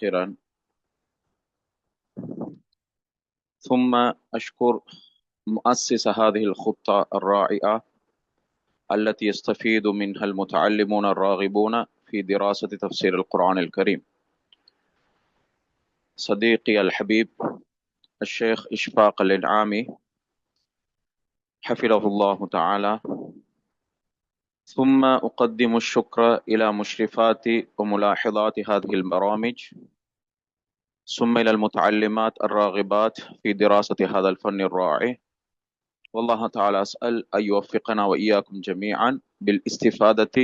آخرا. ثم أشكر مؤسس هذه الخطة الرائعة التي يستفيد منها المتعلمون الراغبون في دراسة تفسير القرآن الكريم، صديقي الحبيب الشيخ إشفاق الإنعامي حفظه الله تعالى. ثم أقدم الشكر إلى مشرفات وملاحظات هذه البرامج، ثم إلى المتعلمات الراغبات في دراسة هذا الفن الرائع. والله تعالى أسأل أن يوفقنا وإياكم جميعا بالاستفادة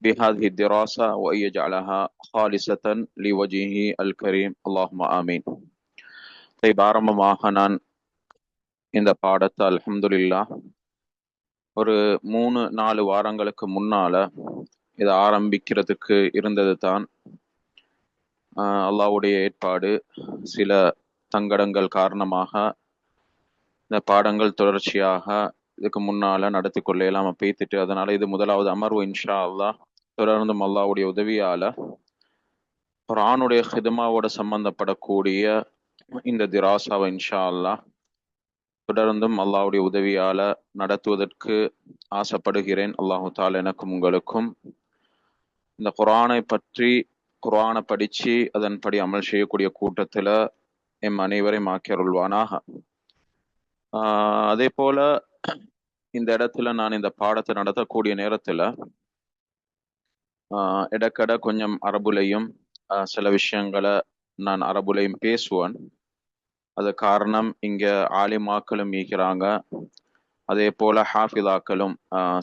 بهذه الدراسة وأن يجعلها خالصة لوجهه الكريم، اللهم آمين. طيب، ஆரம்பமாக நான் இந்த பாடத்தை அல்ஹம்துலில்லாஹ் ஒரு 3-4 வாரங்களுக்கு முன்னால இதை ஆரம்பிக்கிறதுக்கு இருந்தது தான். அல்லாஹ்வுடைய ஏற்பாடு, சில தங்கடங்கள் காரணமாக இந்த பாடங்கள் தொடர்ச்சியாக இதுக்கு முன்னால நடத்தி கொள்ள இல்லாம பேத்துட்டு, அதனால இது முதலாவது அமர்வு. இன்ஷா அல்லாஹ் தொடர்ந்தும் அல்லாஹ்வுடைய உதவியால குர்ஆனுடைய ஹிதமாவோட சம்பந்தப்படக்கூடிய இந்த திராசாவை இன்ஷா அல்லாஹ் தொடர்ந்தும் அல்லாஹ்வுடைய உதவியால நடத்துவதற்கு ஆசைப்படுகிறேன். அல்லாஹு தாலா எனக்கும் உங்களுக்கும் இந்த குர்ஆனை பற்றி, குர்ஆனை படிச்சு அதன்படி அமல் செய்யக்கூடிய கூட்டத்துல எம் அனைவரையும் ஆக்கி அருள்வானாக. அதே போல இந்த இடத்துல நான் இந்த பாடத்தை நடத்தக்கூடிய நேரத்துல இடக்கட கொஞ்சம் அரபுலையும் சில விஷயங்களை நான் அரபுலையும் பேசுவேன். அது காரணம், இங்க ஆலிமாக்களும் ஈக்கிறாங்க, அதே போல ஹாஃபிதாக்களும்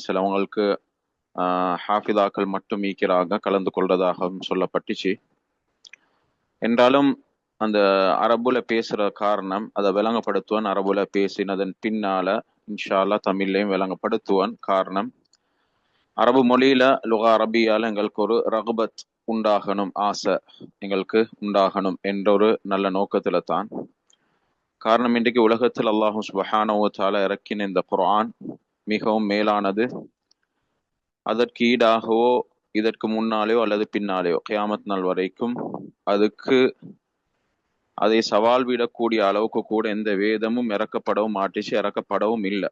சிலவங்களுக்கு ஹாஃபிதாக்கள் மட்டும் ஈக்கிறாங்க, கலந்து கொள்றதாகவும் சொல்லப்பட்டுச்சு. என்றாலும் அந்த அரபுல பேசுற காரணம் அதை விளங்கப்படுத்துவன். அரபுல பேசினதன் பின்னால இன்ஷா அல்லாஹ் தமிழ்லையும் விளங்கப்படுத்துவன். காரணம், அரபு மொழியில லுகா அரபியால எங்களுக்கு ஒரு ரகுபத் உண்டாகணும், ஆசை எங்களுக்கு உண்டாகணும் என்ற ஒரு நல்ல நோக்கத்துல தான். காரணம், இன்றைக்கு உலகத்தில் அல்லாஹு சுப்ஹானஹு வ தஆலா இறக்கின இந்த குர்ஆன் மிகவும் மேலானது. அதற்கு ஈடாகவோ இதற்கு முன்னாலேயோ அல்லது பின்னாலேயோ கியாமத் நாள் வரைக்கும் அதை சவால் விடக்கூடிய அளவுக்கு கூட எந்த வேதமும் இறக்கப்படவும் மாட்டிச்சு, இறக்கப்படவும் இல்லை.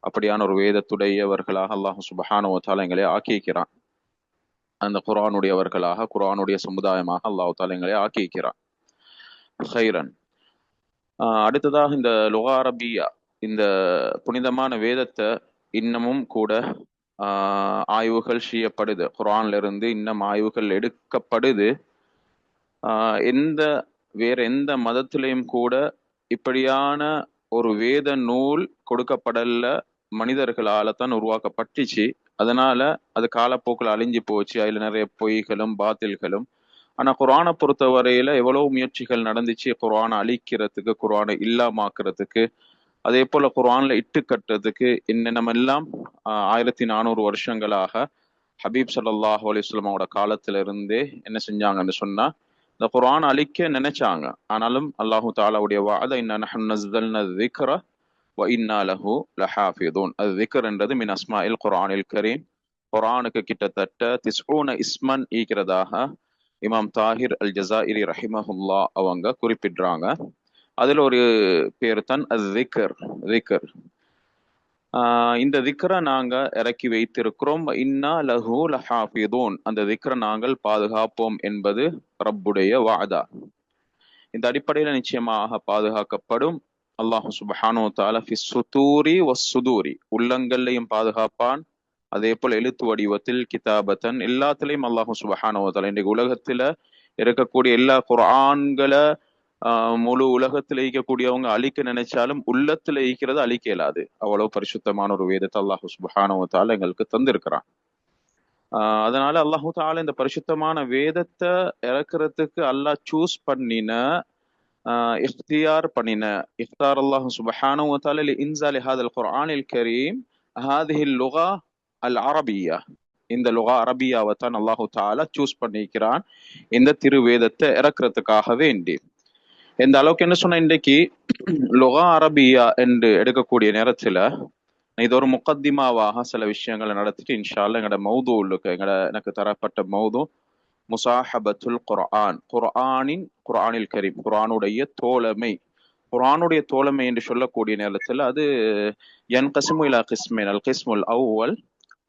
அப்படியான ஒரு வேதத்துடையவர்களாக அல்லாஹு சுப்ஹானஹு வ தஆலா எங்களை ஆக்கிக்கிறான். அந்த குர்ஆனுடையவர்களாக, குர்ஆனுடைய சமுதாயமாக அல்லாஹு தஆலா எங்களை ஆக்கிக்கிறான். ஹைரன். அடுத்ததாக இந்த லுகா அரபியா, இந்த புனிதமான வேதத்தை இன்னமும் கூட ஆய்வுகள் செய்யப்படுது. குர்ஆன்ல இருந்து இன்னும் ஆய்வுகள் எடுக்கப்படுது. வேற எந்த மதத்திலையும் கூட இப்படியான ஒரு வேத நூல் கொடுக்கப்படல, மனிதர்களால தான் உருவாக்கப்பட்டுச்சு. அதனால அது காலப்போக்கில் அழிஞ்சு போச்சு. அதுல நிறைய பொய்களும் பாத்தில்களும். ஆனா குர்ஆனை பொறுத்த வரையில எவ்வளவு முயற்சிகள் நடந்துச்சு குர்ஆனை அழிக்கிறதுக்கு, குர்ஆனை இல்லாமாக்குறதுக்கு, அதே போல குர்ஆன்ல இட்டு கட்டுறதுக்கு. என்னென்னமெல்லாம் 1400 வருஷங்களாக ஹபீப் ஸல்லல்லாஹு அலைஹி வஸல்லமோட காலத்துல இருந்தே என்ன செஞ்சாங்கன்னு சொன்னா, இந்த குர்ஆன் அழிக்க நினைச்சாங்க. ஆனாலும் அல்லாஹு தஆலாவுடைய வஅத, இன்னா நஹ்னு நஸ்ஸல்னா ذிக்ர வ இன்னா லஹு லஹாஃபிதூன். அது ذிக்ர் என்றது மின் அஸ்மாஇல் குர்ஆனில் கரீம். குர்ஆனுக்கு கிட்டத்தட்ட 90 இஸ்மன் ஈக்கிறதாக இமாம் தாஹிர் அல் ஜஸாயிரி ரஹிமஹுல்லா அவங்க குறிப்பிடுறாங்க. அதுல ஒரு பேர் தான் அஸ்ஸிக்ர், ذிக்ர். இந்த திக்ரை நாங்க இறக்கி வைத்திருக்கிறோம். இன்னா லஹு லஹாஃபிதூன், அந்த திக்ரை நாங்கள் பாதுகாப்போம் என்பது ரப்புடைய வஅதா. இந்த அடிப்படையில நிச்சயமாக பாதுகாக்கப்படும். அல்லாஹு சுப்ஹானஹு வ தஆலா ஃபிஸ் சுதூரி வஸ்ஸுதூரி, உள்ளங்கள்லையும் பாதுகாப்பான், அதே போல எழுத்து வடிவத்தில் கிதாபத்தன், எல்லாத்திலையும் அல்லாஹு சுப்ஹானஹு வ தஆலா இன்றைக்கு உலகத்துல இருக்கக்கூடிய எல்லா குர்ஆன்களை முழு உலகத்துல ஈக்கக்கூடியவங்க அழிக்க நினைச்சாலும் உள்ளத்துல ஈக்கிறது அழிக்க இயலாது. அவ்வளவு பரிசுத்தமான ஒரு வேதத்தை அல்லாஹு சுப்ஹானஹு வ தஆலா எங்களுக்கு தந்திருக்கிறான். அதனால அல்லாஹு தஆலா இந்த பரிசுத்தமான வேதத்தை இறக்குறதுக்கு அல்லாஹ் சூஸ் பண்ணின, இஃப்தியார் பண்ணின, இஃப்தார் அல்லாஹு சுப்ஹானஹு வ தஆலா லிஇன்ஸாலி ஹாதல் குர்ஆனில் கரீம் ஹாதிஹில் லுகா அல் அரபியா. இந்த லுகா அரபியாவை தான் அல்லாஹு தஆலா சூஸ் பண்ணிக்கிறான் இந்த திருவேதத்தை இறக்குறதுக்காக வேண்டி. எந்த அளவுக்கு என்ன சொன்ன, இன்றைக்கு லுகா அரபியா என்று எடுக்கக்கூடிய நேரத்துல இது ஒரு முகத்திமாவாக சில விஷயங்களை நடத்திட்டு இன்ஷா அல்லாஹ் எங்களோட மௌது எனக்கு தரப்பட்ட மௌது முசாஹபத்துல் குர்ஆன், குர்ஆனில் கரீம், குர்ஆனுடைய தோழமை. குர்ஆனுடைய தோழமை என்று சொல்லக்கூடிய நேரத்தில் அது யன்கஸிமு இலா கிஸ்மைன். அல் கிஸ்முல் அவ்வல்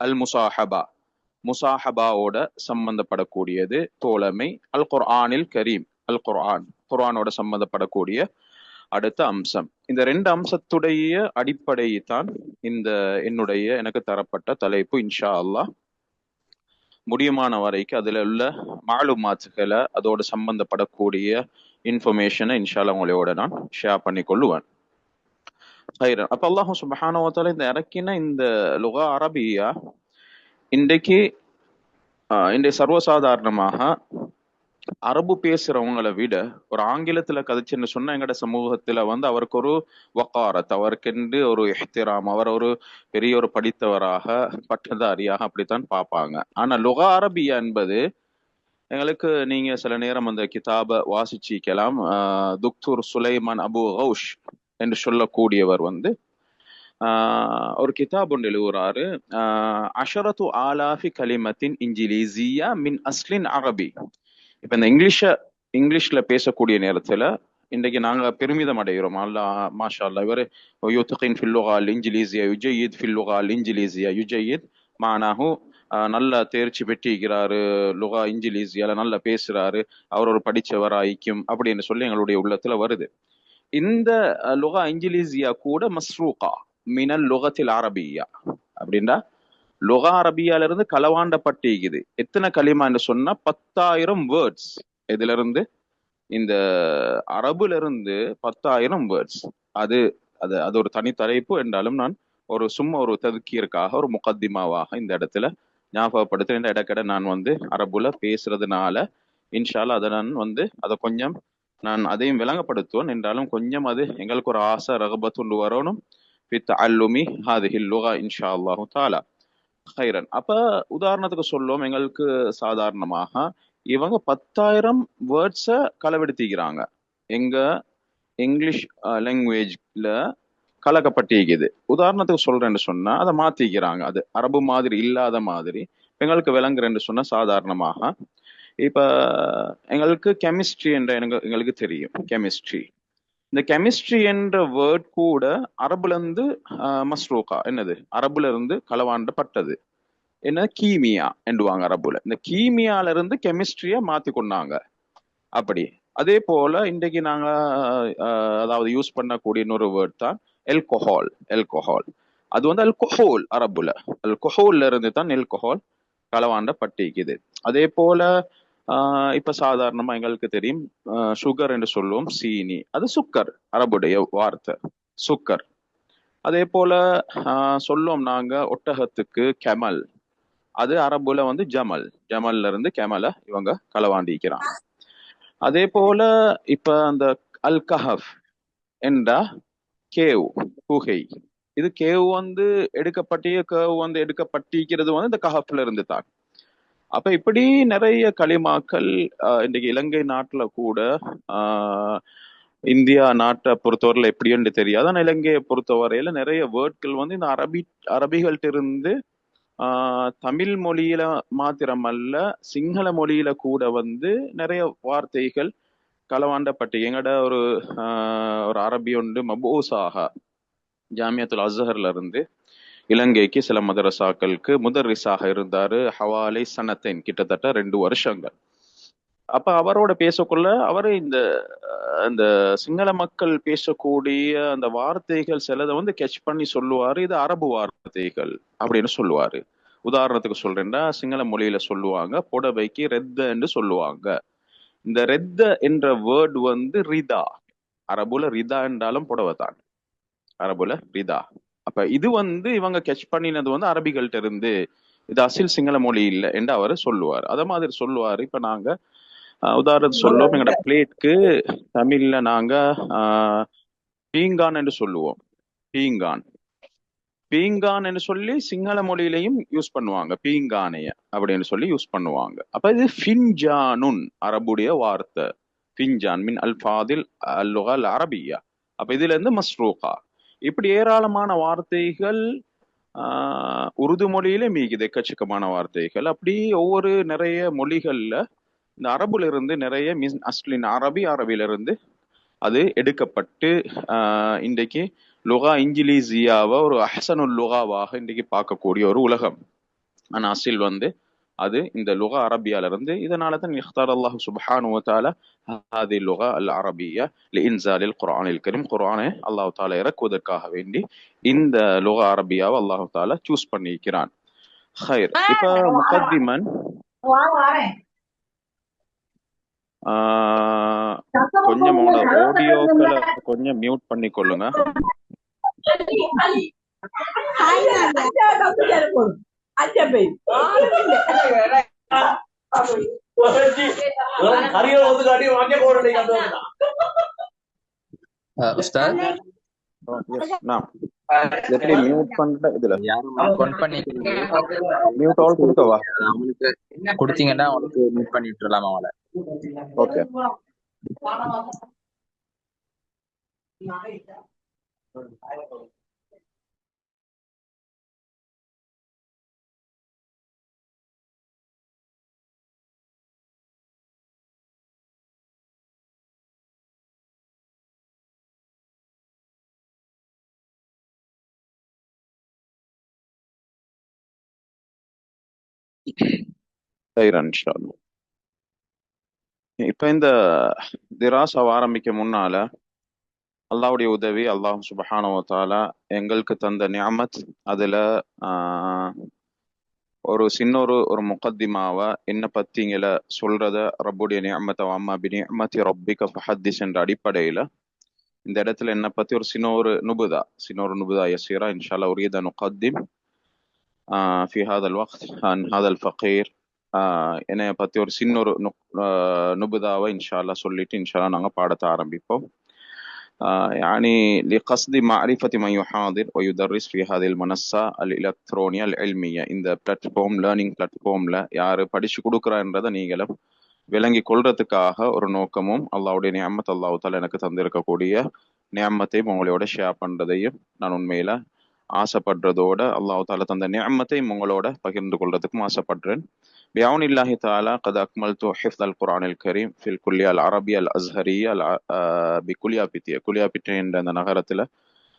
அல் முசாஹபா, முசாஹபாவோட சம்பந்தப்படக்கூடியது தோழமை. அல் குர்ஆனில் கரீம், அல் குர்ஆன், குர்ஆனோட சம்பந்தப்படக்கூடிய அடுத்த அம்சம். இந்த ரெண்டு அம்சத்துடைய அடிப்படை தான் இந்த எனக்கு தரப்பட்ட தலைப்பு. இன்ஷா அல்லாஹ் முடியுமான வரைக்கும் அதுல உள்ள மாலுமாத்துகளை, அதோட சம்பந்தப்படக்கூடிய இன்ஃபர்மேஷனை இன்ஷால்லா உங்களோட நான் ஷேர் பண்ணி கொள்ளுவேன். அப்ப அல்லாஹு சுப்ஹானஹு வ தஆலா இந்த இறக்கின இந்த லுகா அரபியா இன்றைக்கு சர்வசாதாரணமாக அரபு பேசுறவங்களை விட ஒரு ஆங்கிலத்துல கதைச்சுன்னு சொன்னா எங்கட சமூகத்துல அவருக்கு ஒரு வக்காரத், அவருக்கென்று ஒரு இஹ்திராம், அவர் ஒரு பெரிய ஒரு படித்தவராக, பட்டதாரியாக அப்படித்தான் பார்ப்பாங்க. ஆனா லுகா அரபியா என்பது எங்களுக்கு, நீங்க சில நேரம் அந்த கிதாபை வாசிச்சிக்கலாம். துக்தூர் சுலைமான் அபு கௌஷ் என்று சொல்லக்கூடியவர் ஒரு கிதாப் ஒன்று எழுதுறாரு. அஷரத்து ஆலாஃபி கலிமத்தின் இன்ஜிலிசியா மின் அஸ்லின் அரபி. இப்ப இந்த இங்கிலீஷ்ல பேசக்கூடிய நேரத்துல இன்றைக்கு நாங்க பெருமிதம் அடைகிறோம். அல்லாஹ் மாஷா அல்லாஹ், இவர் யுத்கின் ஃபில் லுகால் இன்ஜிலிசியா யுஜய்யித் ஃபில் லுகால் இன்ஜிலிசியா யுஜய்யித் மானாஹு, நல்ல தேர்ச்சி பெற்றிருக்கிறாரு, லுகா இன்ஜிலிசியால நல்லா பேசுறாரு, அவர் ஒரு படிச்சவராய்க்கும் அப்படின்னு சொல்லி எங்களுடைய உள்ளத்துல வருது. இந்த லுகா இன்ஜிலிசியா கூட மஸ்ரூகா மினல் லுகத்தில் அரபியா அப்படின்னா லுகா அரபியால இருந்து களவாண்டப்பட்டிருக்குது. எத்தனை களிமான்னு சொன்னா 10,000 வேர்ட்ஸ். இதுல இருந்து இந்த அரபுல இருந்து 10,000 வேர்ட்ஸ். அது அது அது ஒரு தனி தலைப்பு என்றாலும் நான் சும்மா ஒரு ததுக்கீருக்காக, ஒரு முகத்திமாவாக இந்த இடத்துல ஞாபகப்படுத்த, இந்த இடக்கடை நான் அரபுல பேசுறதுனால இன்ஷால்லா அதை நான் அதை கொஞ்சம் நான் அதையும் விளங்கப்படுத்துவேன். என்றாலும் கொஞ்சம் அது எங்களுக்கு ஒரு ஆசை ரகபத்துண்டு வரணும் பித் அல்லுமி ஹாதிஹில் லுகா இன்ஷா அல்லாஹு தாலா. ஹைரன். அப்ப உதாரணத்துக்கு சொல்லுவோம், எங்களுக்கு சாதாரணமாக இவங்க 10,000 வேர்ட்ஸ களவெடுத்திக்கிறாங்க. எங்க இங்கிலீஷ் லாங்குவேஜ்ல கலக்கப்பட்டிருக்குது. உதாரணத்துக்கு சொல்றேன்னு சொன்னா அதை மாத்திக்கிறாங்க, அது அரபு மாதிரி இல்லாத மாதிரி எங்களுக்கு விளங்குறேன்னு சொன்னா சாதாரணமாக இப்ப எங்களுக்கு கெமிஸ்ட்ரி என்ற எங்களுக்கு தெரியும். கெமிஸ்ட்ரி, இந்த கெமிஸ்ட்ரி என்ற வேர்ட் கூட அரபுல இருந்து மஸ்ரூகா, என்னது அரபுல இருந்து களவாண்டப்பட்டது. என்ன கீமியா என்றுவாங்க அரபுல. இந்த கீமியால இருந்து கெமிஸ்ட்ரியா மாத்தி கொண்டாங்க. அப்படி அதே போல இன்றைக்கு நாங்க அதாவது யூஸ் பண்ணக்கூடிய இன்னொரு வேர்ட் தான் எல்கோஹால். எல்கோஹால் அது அல்கோஹோல், அரபுல அல்கோஹோல்ல இருந்து தான் எல்கோஹால் களவாண்டப்பட்டிருக்குது. அதே போல இப்ப சாதாரணமா எங்களுக்கு தெரியும் சுகர் என்று சொல்லுவோம், சீனி, அது சுக்கர், அரபுடைய வார்த்தை சுக்கர். அதே போல சொல்லுவோம் நாங்க ஒட்டகத்துக்கு கெமல், அது அரபுல ஜமல், ஜமல்ல இருந்து கெமலை இவங்க களவாண்டிக்கிறாங்க. அதே போல இப்ப அந்த அல் கஹப் என்றா கேவ், குகை, இது கேவ் எடுக்கப்பட்டிருக்கிறது இந்த கஹப்ல இருந்து தான். அப்ப இப்படி நிறைய களிமாக்கள் இன்றைக்கு இலங்கை நாட்டுல கூட இந்தியா நாட்டை பொறுத்தவரையில எப்படின்னு தெரியாது, ஆனா இலங்கையை பொறுத்தவரையில நிறைய வேர்ட்கள் இந்த அரபிகள்ட்ட இருந்து தமிழ் மொழியில மாத்திரமல்ல சிங்கள மொழியில கூட நிறைய வார்த்தைகள் களவாண்டப்பட்டு எங்கட ஒரு அரபி மபூசாக ஜாமியத்துல் அஸ்ஹர்ல இருந்து இலங்கைக்கு சில மதரசாக்களுக்கு முதர்ரிசாக இருந்தாரு. ஹவாலை சனத்தைன், கிட்டத்தட்ட 2 வருஷங்கள். அப்ப அவரோட பேசக்குள்ள அவரு இந்த சிங்கள மக்கள் பேசக்கூடிய அந்த வார்த்தைகள் சிலதை கெச் பண்ணி சொல்லுவாரு, இது அரபு வார்த்தைகள் அப்படின்னு சொல்லுவாரு. உதாரணத்துக்கு சொல்றேன்னா சிங்கள மொழியில சொல்லுவாங்க புடவைக்கு ரெத்தன்னு சொல்லுவாங்க. இந்த ரெத்த என்ற வேர்ட் ரிதா, அரபுல ரிதா என்றாலும் புடவை தான், அரபுல ரிதா. அப்ப இது இவங்க கெச் பண்ணினது அரபிகள்ட்ட இருந்து, இது அசில் சிங்கள மொழி இல்லை என்று அவர் சொல்லுவார். அத மாதிரி சொல்லுவாரு. இப்ப நாங்க உதாரணத்துக்கு சொல்லுவோம், எங்கட பிளேட்க்கு தமிழ்ல நாங்க பீங்கான் என்று சொல்லுவோம். பீங்கான், பீங்கான் என்று சொல்லி சிங்கள மொழியிலையும் யூஸ் பண்ணுவாங்க, பீங்கானைய அப்படின்னு சொல்லி யூஸ் பண்ணுவாங்க. அப்ப இது ஃபின்ஜானுன், அரபுடைய வார்த்தை ஃபின்ஜான் மின் அல்ஃபாதில் அல்லுகல் அரபியா. அப்ப இதுல இருந்து மஸ்ரூகா. இப்படி ஏராளமான வார்த்தைகள் உருது மொழியில மீகுது, எக்கச்சக்கமான வார்த்தைகள். அப்படி ஒவ்வொரு நிறைய மொழிகள்ல இந்த அரபுல இருந்து நிறைய மின் அஸ்லின் அரபியிலிருந்து அது எடுக்கப்பட்டு இன்றைக்கு லுகா இங்கிலீசியாவை ஒரு அஹ்சனுல் லுகாவாக இன்றைக்கு பார்க்கக்கூடிய ஒரு உலகம். ஆனா அசில் வந்து அது இந்த லுகா அரபியால இருந்து. இதனால தான் இஃப்தார் அல்லாஹ் சுப்ஹானஹு வ தஆலா ஹாதி லுகா அல் அரபியா லிஇன்சாலில் குர்ஆனில் கரீம், குர்ஆனை அல்லாஹ் தஆலா இறக்குவதற்காக வேண்டி இந்த லுகா அரபியாவை அல்லாஹ் தஆலா சூஸ் பண்ணிக்கிறான். ஹைர். இப்ப முகத்திமன் கொஞ்சம் உங்களோட ஆடியோக்களை கொஞ்சம் மியூட் பண்ணிக்கொள்ளுங்க. உஸ்தாத் எப்படி மியூட் பண்ற இதுல மியூட் ஆல் கொடுக்கவா? அவங்களுக்கு கொடுத்தீங்கன்னா அவங்களுக்கு மியூட் பண்ணி விட்டுறலாம் அவங்கள. ஓகே. இப்ப இந்த திராசாவை ஆரம்பிக்க முன்னால அல்லாஹ்வுடைய உதவி, அல்லாஹ் சுப்ஹானஹு வ தஆலா எங்களுக்கு தந்த நிஅமத், அதுல ஒரு சின்ன ஒரு முகத்திமாவா என்ன பத்திங்கள சொல்றத ரப்புடைய நிஅமத்தை அம்மா பி நிஅமத்தி ரப்பிக ஃபஹத்திஸ் என்ற அடிப்படையில இந்த இடத்துல என்ன பத்தி ஒரு சின்ன ஒரு நுபுதா யசீரா இன்ஷால்லா உரியத நுகத்திம் في هذا الوقت عن هذا الفقير. என்னைய பத்தி ஒரு சின்ன ஒரு நுபுதாவை இன்ஷால்லா சொல்லிட்டு இன்ஷால்லா நாங்க பாடத்தை ஆரம்பிப்போம். يعني لقصد معرفة من يحاضر ويدرس في هذه المنصة الإلكترونية العلمية. இந்த பிளாட்ஃபார்ம், லேர்னிங் பிளாட்ஃபார்ம்ல யாரு படிச்சு கொடுக்குறான்றதை நீங்களும் விளங்கி கொள்றதுக்காக ஒரு நோக்கமும், அல்லாஹ்வுடைய நிஅமத் அல்லாஹ் தஆலா எனக்கு தந்திருக்கக்கூடிய நிஅமத்தையும் உங்களோட ஷேர் பண்றதையும் நான் உண்மையில ஆசைப்படுறதோட, அல்லாஹ் தஆலா தந்த நிஅமத்தையும் உங்களோட பகிர்ந்து கொள்றதுக்கும் ஆசைப்படுறேன். بعون الله تعالى قد أكملت حفظ القرآن الكريم في الكلية العربية الأزهرية بكليابيتيا. குலியாபிட்டி என்ற அந்த நகரத்துல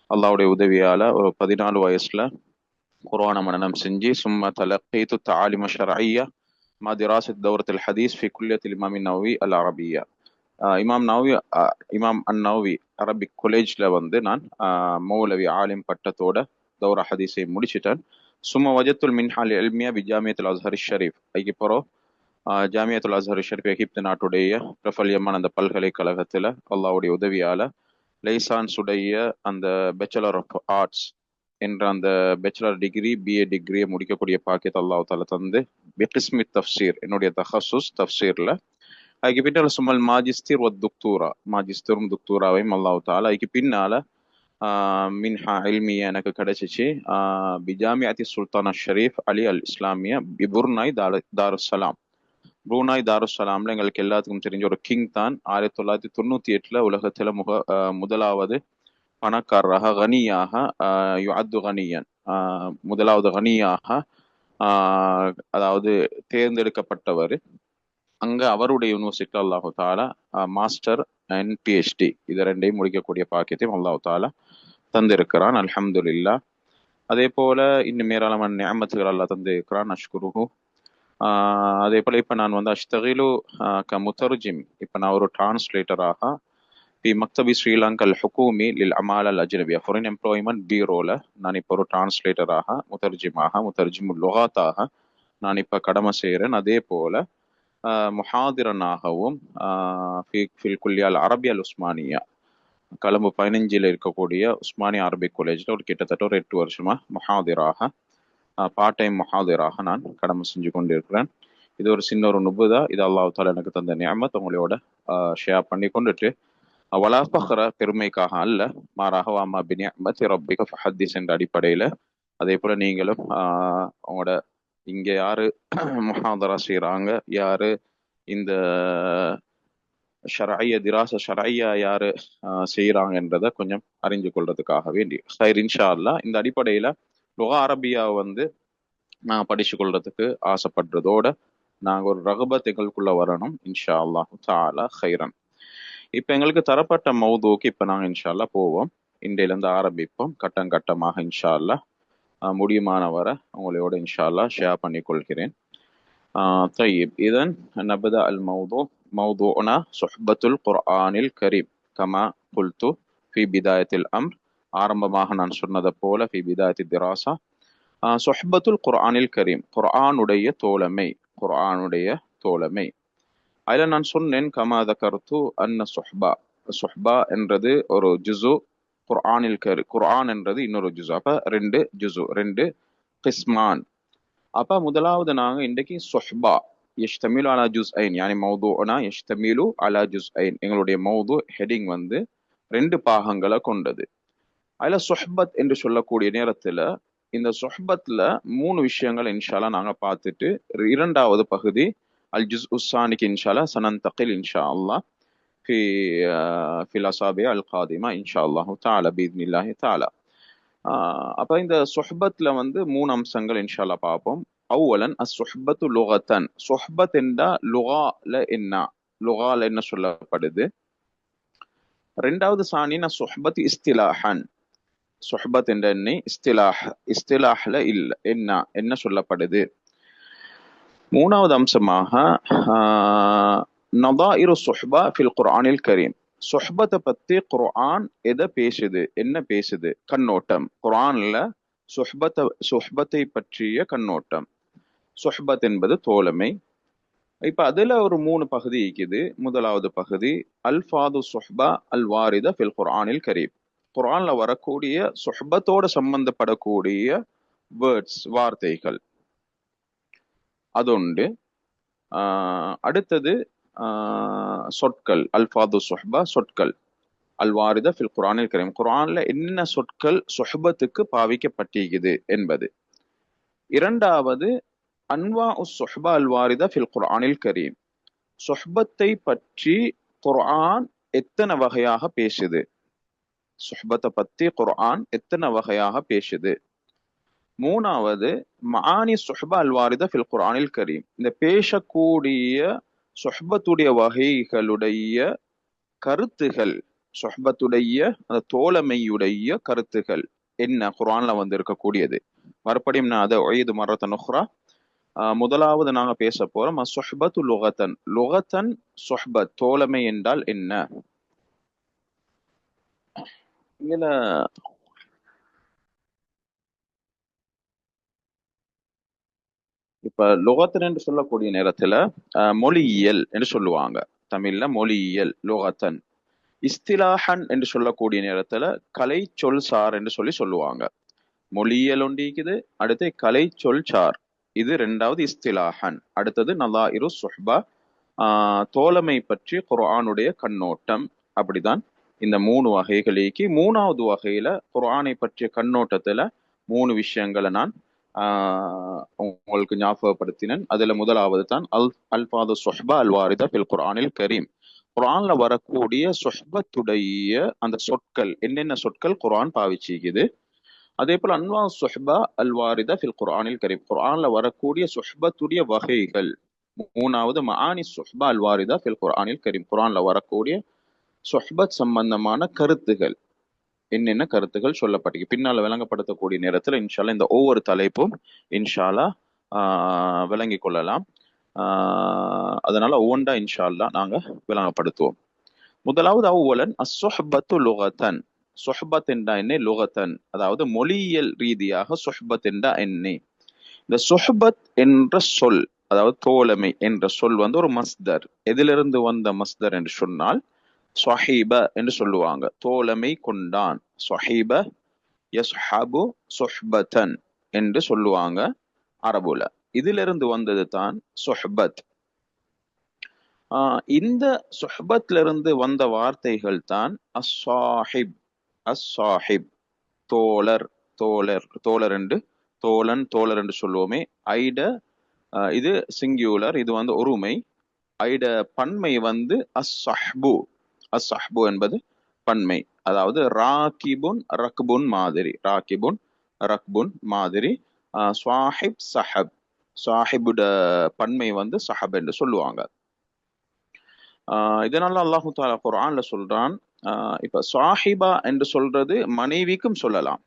அல்லாஹ்வுடைய உதவியால ஒரு 14 வயசுல குர்ஆனை மனனம் செஞ்சு ثم تلقيت التعاليم الشرعية مع دراسة دورة الحديث في كلية الإمام النووي العربية. இமாம் அந்நவவி அரபிக் காலேஜ்ல வந்து நான் மௌலவி ஆலிம் பட்டத்தோட தௌரா ஹதீஸை முடிச்சிட்டேன். சும்மா வஜத்துல் மின்ஹால் எல்மியா பி ஜாமியத்துல் அஸ்ஹர் ஷரீஃப். அதுக்கப்புறம் ஜாமியத்துல் அஸ்ஹர் ஷரீஃப் எகிப்து நாட்டுடைய பிரபல்யமான அந்த பல்கலைக்கழகத்துல அல்லாஹ்வுடைய உதவியால லைசான்ஸ் உடைய அந்த பேச்சுலர் ஆஃப் ஆர்ட்ஸ் என்ற அந்த பேச்சுலர் டிகிரி, பிஏ டிகிரியை முடிக்கக்கூடிய பாக்கியத்தை அல்லாஹ் தஆலா தந்து பிகிஸ்மி தஃப்சீர், என்னுடைய தஹஸ்ஸுஸ் தஃப்சீர்ல, அதுக்கு பின்னால சும்மல் மாஜிஸ்தீர் துக்தூரா, மாஜிஸ்தரும் துக்தூராவையும் அல்லாஹ் தஆலா அதுக்கு பின்னால மின்ஹா இல்மியா எனக்கு கிடைச்சிச்சு பிஜாமியத்தி சுல்தான் ஷரீஃப் அலி அல் இஸ்லாமியா பிபுர்னாய் தாருஸ்ஸலாம். ப்ரூனாய் தாருஸ்ஸலாம்ல எங்களுக்கு எல்லாத்துக்கும் தெரிஞ்ச ஒரு கிங் தான் 1998 உலகத்துல முதலாவது பணக்காரராக கனியாக யுஅத்து கனியன் முதலாவது கனியாக அதாவது தேர்ந்தெடுக்கப்பட்டவர். அங்க அவருடைய யூனிவர்சிட்டியில் அல்லாஹு தாலா மாஸ்டர் அண்ட் பிஹெச்டி இது ரெண்டையும் முடிக்கக்கூடிய பாக்கியத்தையும் அல்லாஹு தாலா தந்திருக்கிறான். அல்ஹம்துலில்லாஹ். அதே போல இன்னும் ஏராளமான நிஅமத்துகள் அல்லாஹ் தந்திருக்கிறான். அஷ்குருஹு. அதே போல இப்ப நான் வந்து அஷ்தகிலு முத்தர்ஜிம், இப்ப நான் ஒரு டிரான்ஸ்லேட்டராக மக்தபி ஸ்ரீலங்கா ஹுகூமி லில் அமால் அல் அஜ்னபியா ஃபாரின் எம்ப்ளாய்மெண்ட் பீரோல நான் இப்போ ஒரு டிரான்ஸ்லேட்டராக முத்தர்ஜிமுல் லுகாத்தாக நான் இப்ப கடமை செய்கிறேன். அதே போல முஹாதிரனாகவும் ஃபில் குல்லியால் அரபியல் உஸ்மானியா கொழும்பு 15 இருக்கக்கூடிய உஸ்மானியா அரபிக் காலேஜ்ல ஒரு கிட்டத்தட்ட ஒரு 8 வருஷமா முஹாதிராக பார்ட் டைம் முஹாதிராக நான் கடமை செஞ்சு கொண்டிருக்கிறேன். இது ஒரு சின்ன ஒரு நுபுதா. இது அல்லாஹ் தஆலா எனக்கு தந்த நிஅமத் உங்களோட ஷேர் பண்ணி கொண்டுட்டு, வலா ஃபக்ர பெருமைக்காக அல்ல, மாறாக அம்மா பி நிஅமத்தி ரப்பிக ஃபஹத்திஸ் என்ற அடிப்படையில அதே போல நீங்களும் உங்களோட இங்க யாரு முஹாதரா செய்யறாங்க, யாரு இந்த ஷரஐய திராச ஷரஐயா யாரு செய்யறாங்கன்றத கொஞ்சம் அறிஞ்சு கொள்றதுக்காக வேண்டி ஹைர் இன்ஷா அல்லாஹ். இந்த அடிப்படையில லுகா அரபியா வந்து நான் படிச்சு கொள்றதுக்கு ஆசைப்படுறதோட நாங்க ஒரு ரகுபத் எங்களுக்குள்ள வரணும் இன்ஷா அல்லாஹு தஆலா ஹைரன். இப்ப எங்களுக்கு தரப்பட்ட மௌதுவுக்கு இப்ப நாங்க இன்ஷா அல்லாஹ் போவோம். இன்றையில இருந்து ஆரம்பிப்போம் கட்டம் கட்டமாக இன்ஷா அல்லாஹ். முடியுமான வர உங்களோட இன்ஷா அல்லாஹ் ஷேர் பண்ணிக் கொள்கிறேன். طيب إذن نبدأ الموضوع. موضوعنا صحبة القرآن الكريم كما قلت في بداية الأمر. ஆரம்பமாக நான் சொன்னது போல في بداية الدراسة சொஹ்பத்துல் குர்ஆனில் கரீம், குர்ஆனுடைய தோழமை, குர்ஆனுடைய தோழமை. அதில் நான் சொன்னேன் கமா தகர்து அன்ன சுஹ்பா, சுஹ்பா என்றது ஒரு ஜுசு, குர்ஆனில் குர்ஆன் என்றது இன்னொரு ஜுசு. அப்ப ரெண்டு ஜுசு, ரெண்டு கிஸ்மான். அப்ப முதலாவது நாங்க இன்றைக்கு சுஹ்பா யஷ்தமிலு அலா ஜுஸ்ஐன், யானி மௌதுனா யஷ்தமிலு அலா ஜுஸ்ஐன். எங்களுடைய மௌது ஹெட்டிங் வந்து ரெண்டு பாகங்களை கொண்டது. அதுல சுஹ்பத் என்று சொல்லக்கூடிய நேரத்துல இந்த சுஹ்பத்ல மூணு விஷயங்கள் இன்ஷால்லா நாங்க பார்த்துட்டு இரண்டாவது பகுதி அல் ஜுஸ் உஸ்ஸானிக்கு இன்ஷால்லா சனந்தகில் இன்ஷா அல்லாஹ் في في الأسابيع القادمة إن شاء الله تعالى بإذن الله تعالى. அப்ப இந்த சுஹ்பத்ல வந்து மூணு அம்சங்கள் இன்ஷால்லா பார்ப்போம். அவ்வலன் அஸ்ஸுஹ்பத்து லுகத்தன், சுஹ்பத் என்றா லுகால என்ன, லுகால என்ன சொல்லப்படுது. ரெண்டாவது சானின் சுஹ்பத் இஸ்திலாஹன், சுஹ்பத் என்ற என்ன இஸ்திலாஹ், இஸ்திலாஹ்ல இல்ல என்ன என்ன சொல்லப்படுது. மூணாவது அம்சமாக நதாயிரு சுஹ்பா ஃபில் குர்ஆனில் கரீம், சுஹ்பத்தை பத்தி குர்ஆன் எதை பேசுது, என்ன பேசுது, கண்ணோட்டம். குர்ஆன்ல சுஹ்பத்தை பற்றிய கண்ணோட்டம். சுஹ்பத் என்பது தோழமை. இப்ப அதுல ஒரு மூணு பகுதி இருக்குது. முதலாவது பகுதி அல்ஃபாது சுஹ்பா அல் வாரித ஃபில் குர்ஆனில் கரீம், குர்ஆன்ல வரக்கூடிய சுஹ்பத்தோட சம்பந்தப்படக்கூடிய வேர்ட்ஸ், வார்த்தைகள், அதொண்டு. அடுத்தது சொற்கள், அல்ஃபாது சுஹ்பா, சொற்கள் அல்வாரித ஃபில் குர்ஆனில் கரீம், குர்ஆன்ல என்ன சொற்கள் சுஹ்பத்துக்கு பாவிக்கப்பட்டிருக்குது என்பது. இரண்டாவது அன்வா உஸ் சுஹ்பா அல்வாரித ஃபில் குர்ஆனில் கரீம், சுஹ்பத்தை பற்றி குர்ஆன் எத்தனை வகையாக பேசுது, சுஹ்பத்தை பத்தி குர்ஆன் எத்தனை வகையாக பேசுது. மூணாவது மஆனி சுஹ்பா அல்வாரித ஃபில் குர்ஆனில் கரீம், இந்த பேசக்கூடிய சுஹ்பத்துடைய வகைகளுடைய கருத்துகள், சுஹ்பத்துடைய அந்த தோழமையுடைய கருத்துகள் என்ன குர்ஆன்ல வந்து இருக்கக்கூடியது. மறுபடியும் நான் அதை ஒய்து மரத்தன் உஹ்ரா. முதலாவது நாங்க பேச போறோம் சுஹ்பத்து லுகத்தன், லுகத்தன் சுஹ்பத் தோழமை என்றால் என்ன. இதுல இப்ப லுகத்தன் என்று சொல்லக்கூடிய நேரத்துல மொழியியல் என்று சொல்லுவாங்க, தமிழ்ல மொழியியல் லுகத்தன். இஸ்திலாஹன் என்று சொல்லக்கூடிய நேரத்துல கலை சொல் சார் என்று சொல்லுவாங்க. மொழியியல் ஒன்றிக்குது, அடுத்து கலை சொல் சார், இது ரெண்டாவது இஸ்திலாஹன். அடுத்தது நதாயிரு சுஹ்பா, தோழமை பற்றி குர்ஆனுடைய கண்ணோட்டம். அப்படிதான் இந்த மூணு வகைகளுக்கு. மூணாவது வகையில குர்ஆனை பற்றிய கண்ணோட்டத்துல மூணு விஷயங்களை நான் உங்களுக்கு ஞாபகப்படுத்தினேன். அதுல முதலாவது தான் அல்ஃபாது சுஹ்பா அல்வாரிதா ஃபில் குர்ஆனில் கரீம், குர்ஆன்ல வரக்கூடிய சுஹ்பத்துடைய அந்த சொற்கள், என்னென்ன சொற்கள் குர்ஆன் பாவிச்சிக்குது. அதே போல அன்வா சுஹ்பா அல்வாரிதா ஃபில் குர்ஆனில் கரீம், குர்ஆன்ல வரக்கூடிய சுஹ்பத்துடைய வகைகள். மூணாவது மஆனி சுஹ்பா அல்வாரிதா ஃபில் குர்ஆனில் கரீம், குர்ஆன்ல வரக்கூடிய சுஹ்பத் சம்பந்தமான கருத்துகள், என்னென்ன கருத்துகள் சொல்லப்பட்டிருக்கு பின்னால விளங்கப்படுத்தக்கூடிய நேரத்துல இன்ஷால்லா இந்த ஒவ்வொரு தலைப்பும் இன்ஷால்லா விளங்கி கொள்ளலாம். அதனால ஒவ்வொன்றா இன்ஷால்லா நாங்க விளங்கப்படுத்துவோம். முதலாவது அவ்வலன் அஸ்ஸுஹ்பத்து லுகத்தன், சுஹ்பத் என்றா என்ன, லுகத்தன் அதாவது மொழியியல் ரீதியாக சுஹ்பத் என்றா என்ன. இந்த சுஹ்பத் என்ற சொல், அதாவது தோழமை என்ற சொல் வந்து ஒரு மஸ்தர். எதிலிருந்து வந்த மஸ்தர் என்று சொன்னால் ஸஹீப என்று சொல்லுவாங்க, தோழமை கொண்டான். ஸஹீப யஸ்ஹபு சுஹ்பத்தன் என்று சொல்லுவாங்க அரபுல. இதிலிருந்து வந்தது தான் சுஹ்பத். இந்த சுஹ்பத்ல இருந்து வந்த வார்த்தைகள் தான் அஸ்ஸாஹிப், அஸ்ஸாஹிப் தோழர், தோழர், தோழர் என்று, தோழன் தோழர் என்று சொல்லுவோமே. ஐட இது சிங்குலர், இது வந்து ஒருமை. ஐட பன்மை வந்து அஸ்ஸஹ்பு, அஸ்ஸஹ்பு என்பது பன்மை. அதாவது ராகிபுன் ரக்புன் மாதிரி, ராகிபுன் ரக்புன் மாதிரி. ஸ்வாஹிப் சஹப், சாஹிபுட பன்மை வந்து சஹப் என்று சொல்லுவாங்க. இதனால அல்லாஹு தாலா குர்ஆன்ல சொல்றான், இப்ப சாஹிபா என்று சொல்றது மனைவிக்கும் சொல்லலாம்.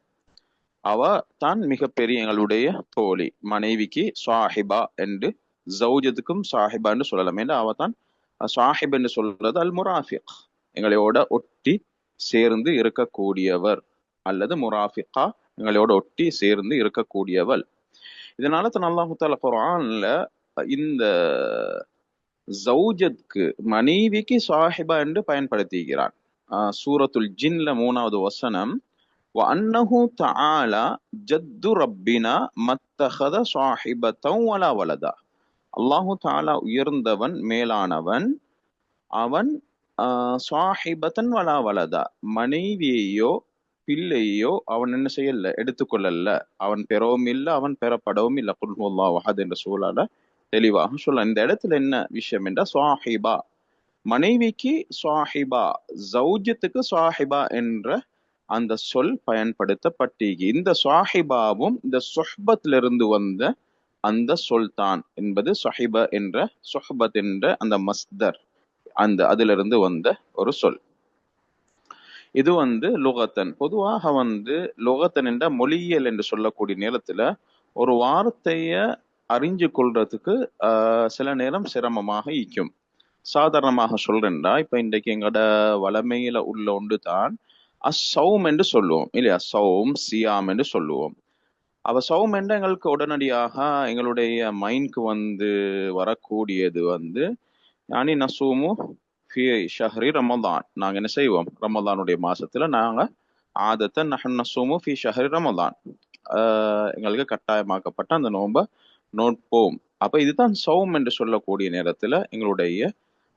அவ தான் மிகப்பெரிய எங்களுடைய தோழி. மனைவிக்கு சாஹிபா என்று, ஜௌஜத்துக்கும் சாஹிபா என்று சொல்லலாம். ஏன்னா அவ தான் சாஹிப் என்று சொல்றது அல் முராஃபிக், எங்களோட ஒட்டி சேர்ந்து இருக்கக்கூடியவர், அல்லது முராஃபிகா, எங்களோட ஒட்டி சேர்ந்து இருக்கக்கூடியவள். இதனால தான் அல்லாஹு தாலா குர்ஆன்ல இந்த ஜௌஜத்க்கு, மனைவிக்கு சாஹிபா என்று பயன்படுத்திக்கிறான். சூரத்துல் ஜின்ல 3வது வசனம், وَأَنَّهُ تَعَالَى جَدُّ رَبِّنَا مَا اتَّخَذَ صَاحِبَةً وَلَا وَلَدًا. அல்லாஹு தாலா உயர்ந்தவன், மேலானவன், அவன் சாஹிபத்தன் வலா வலதா, மனைவியையோ பிள்ளையோ அவன் என்ன செய்யல, எடுத்துக்கொள்ளல. அவன் பெறவும் இல்லை, அவன் பெறப்படவும் இல்லை. குல் ஹுவல்லாஹு அஹத் என்ற சூழல தெளிவாக சொல்ல. இந்த இடத்துல என்ன விஷயம் என்றால், சாஹிபா, மனைவிக்கு சாஹிபா, ஜௌஜத்துக்கு சாஹிபா என்ற அந்த சொல் பயன்படுத்தப்பட்டு, இந்த சாஹிபாவும் இந்த சொஹ்பத்திலிருந்து வந்த அந்த சொல் தான் என்பது சொஹிப என்ற, சொஹ்பத் என்ற அந்த மஸ்தர், அந்த அதிலிருந்து வந்த ஒரு சொல். இது வந்து லுகத்தன். பொதுவாக வந்து லுகத்தன் என்ற மொழியியல் என்று சொல்லக்கூடிய நேரத்துல ஒரு வார்த்தைய அறிஞ்சு கொள்றதுக்கு சில நேரம் சிரமமாக ஈக்கும். சாதாரணமாக சொல்றேன்டா, இப்ப இன்றைக்கு எங்களோட வளமையில உள்ள ஒன்று தான் அசௌம் என்று சொல்லுவோம் இல்லையா? சௌம், சியாம் என்று சொல்லுவோம். அவ சௌம் என்ற எங்களுக்கு உடனடியாக எங்களுடைய மைண்ட்க்கு வந்து வரக்கூடியது வந்து யானி நசூமு ஃபி ஷஹ்ரி ரமதான், நாங்க என்ன செய்வோம், ரமதானுடைய மாசத்துல நாங்க ஆதத்தன் நஹன் நசூமு ஃபி ஷஹ்ரி ரமதான், எங்களுக்கு கட்டாயமாக்கப்பட்ட அந்த நோன்பை நோட்போம். அப்ப இதுதான் சௌம் என்று சொல்லக்கூடிய நேரத்துல எங்களுடைய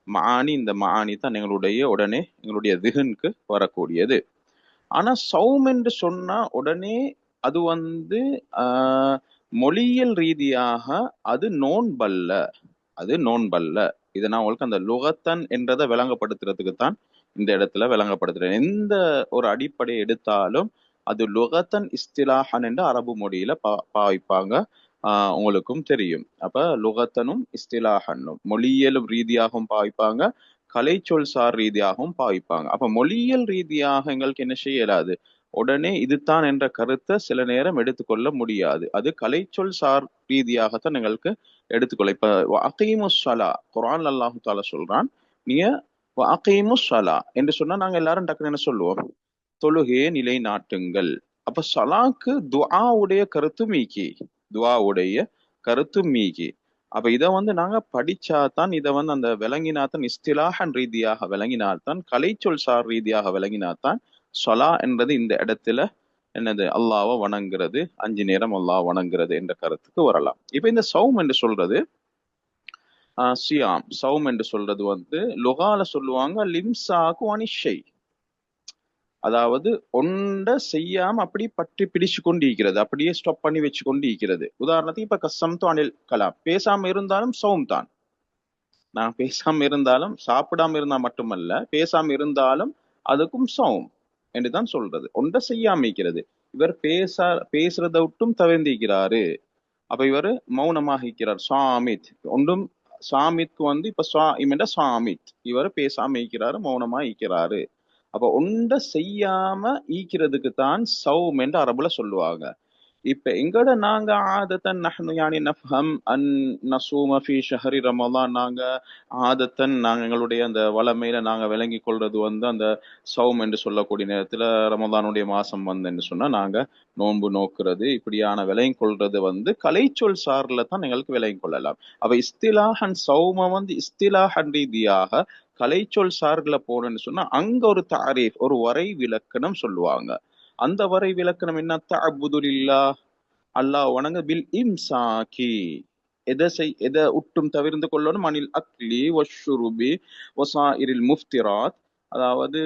மானி, இந்த மானி தான் எங்களுடைய உடனே எங்களுடைய திகனுக்கு வரக்கூடியது. ஆனா சௌம் என்று சொன்னா உடனே அது வந்து மொழியியல் ரீதியாக அது நோன்பல்ல, அது நோன்பல்ல. இதை நான் உங்களுக்கு அந்த லுகத்தன் என்றதை விளங்கப்படுத்துறதுக்கு தான் இந்த இடத்துல விளங்கப்படுத்துறேன். எந்த ஒரு அடிப்படை எடுத்தாலும் அது லுகத்தன் இஸ்திலாஹன் என்று அரபு மொழியில பாவிப்பாங்க, உங்களுக்கும் தெரியும். அப்ப லுகத்தனும் இஸ்திலாஹனும் மொழியியலும் ரீதியாகவும் பாவிப்பாங்க, கலைச்சொல் சார் ரீதியாகவும் பாவிப்பாங்க. அப்ப மொழியியல் ரீதியாக எங்களுக்கு என்ன செய்யலாது, உடனே இதுதான் என்ற கருத்தை சில நேரம் எடுத்துக்கொள்ள முடியாது. அது கலைச்சொல் சார் ரீதியாகத்தான் எங்களுக்கு எடுத்துக்கொள்ள. இப்ப அகீமுஸ்ஸலா, குர்ஆன் அல்லாஹு தாலா சொல்றான், நீங்க அகீமுஸ்ஸலா என்று சொன்னா நாங்க எல்லாரும் டக்குன்னு என்ன சொல்லுவோம், தொழுகையை நிலைநாட்டுங்கள். அப்ப சலாக்கு துஆவுடைய கருத்து மீக்கி, துஆவுடைய கருத்து மீக்கி. அப்ப இதை வந்து நாங்க படிச்சாதான், இதை வந்து அந்த விளங்கினாத்தான், இஸ்திலாஹன் ரீதியாக விளங்கினால்தான், கலைச்சொல் சார் ரீதியாக விளங்கினாத்தான் சொலா என்றது இந்த இடத்துல என்னது, அல்லாஹ்வை வணங்குறது, 5 நேரம் அல்லாஹ் வணங்குறது என்ற கருத்துக்கு வரலாம். இப்ப இந்த சௌம் என்று சொல்றது சியாம், சௌம் என்று சொல்றது வந்து லுகால சொல்லுவாங்க லிம்சாக்கு அனிஷை, அதாவது ஒன்றை செய்யாம அப்படி பற்றி பிடிச்சு கொண்டு இருக்கிறது, அப்படியே ஸ்டாப் பண்ணி வச்சு கொண்டு இருக்கிறது. உதாரணத்துக்கு இப்ப கசம் அனில் கலாம், பேசாம இருந்தாலும் சௌம் தான். நான் பேசாம இருந்தாலும், சாப்பிடாம இருந்தா மட்டுமல்ல, பேசாம இருந்தாலும் அதுக்கும் சௌம் என்றுதான் சொல்றது. ஒன்றை செய்யாம இருக்கிறது. இவர் பேசுறதை விட்டும் தவிர்ந்திருக்கிறாரு, அப்ப இவர் மௌனமாக இருக்கிறார், சாமித். ஒன்றும் சாமித்க்கு வந்து இப்ப சாமித், இவர் பேசாம இருக்கிறாரு, மௌனமா இருக்கிறாரு. அப்ப ஒன்றை செய்யாம ஈக்கிறதுக்கு தான் சௌம் என்று அரபுல சொல்லுவாங்க. இப்ப எங்கட நாங்க ஆதத்தன் நஹ்னு யானி நஃப்ஹம் அன் நஸூம ஃபீ ஷஹரி ரமலான், நாங்க ஆதத்தன் நாங்க எங்களுடைய அந்த வளமையில நாங்க விளங்கி கொள்றது வந்து அந்த சௌம் என்று சொல்லக்கூடிய நேரத்துல ரமலானுடைய மாசம் வந்து என்று சொன்னா நாங்க நோன்பு நோக்குறது, இப்படியான விளங்கி கொள்றது வந்து கலைச்சொல் சார்ல தான் எங்களுக்கு விளங்கி கொள்ளலாம். அப்ப இஸ்திலாஹன் சௌம வந்து இஸ்திலாஹன் ரீதியாக கலைச்சொல் சார்ல போனேன்னு சொன்னா அங்க ஒரு தாரீஃப், ஒரு வரை விலக்கணம் சொல்லுவாங்க. அந்த வரை விலக்கணம் என்ன, தஅபுதுலில்லா, அல்லாஹ் வணங்க, பில் இம்சாக்கி, எதை உட்டும் தவிர்ந்து கொள்ளணும், அனில் அக்லி வஷ்ஷுருபி வசாயிரில் முஃப்திராத், அதாவது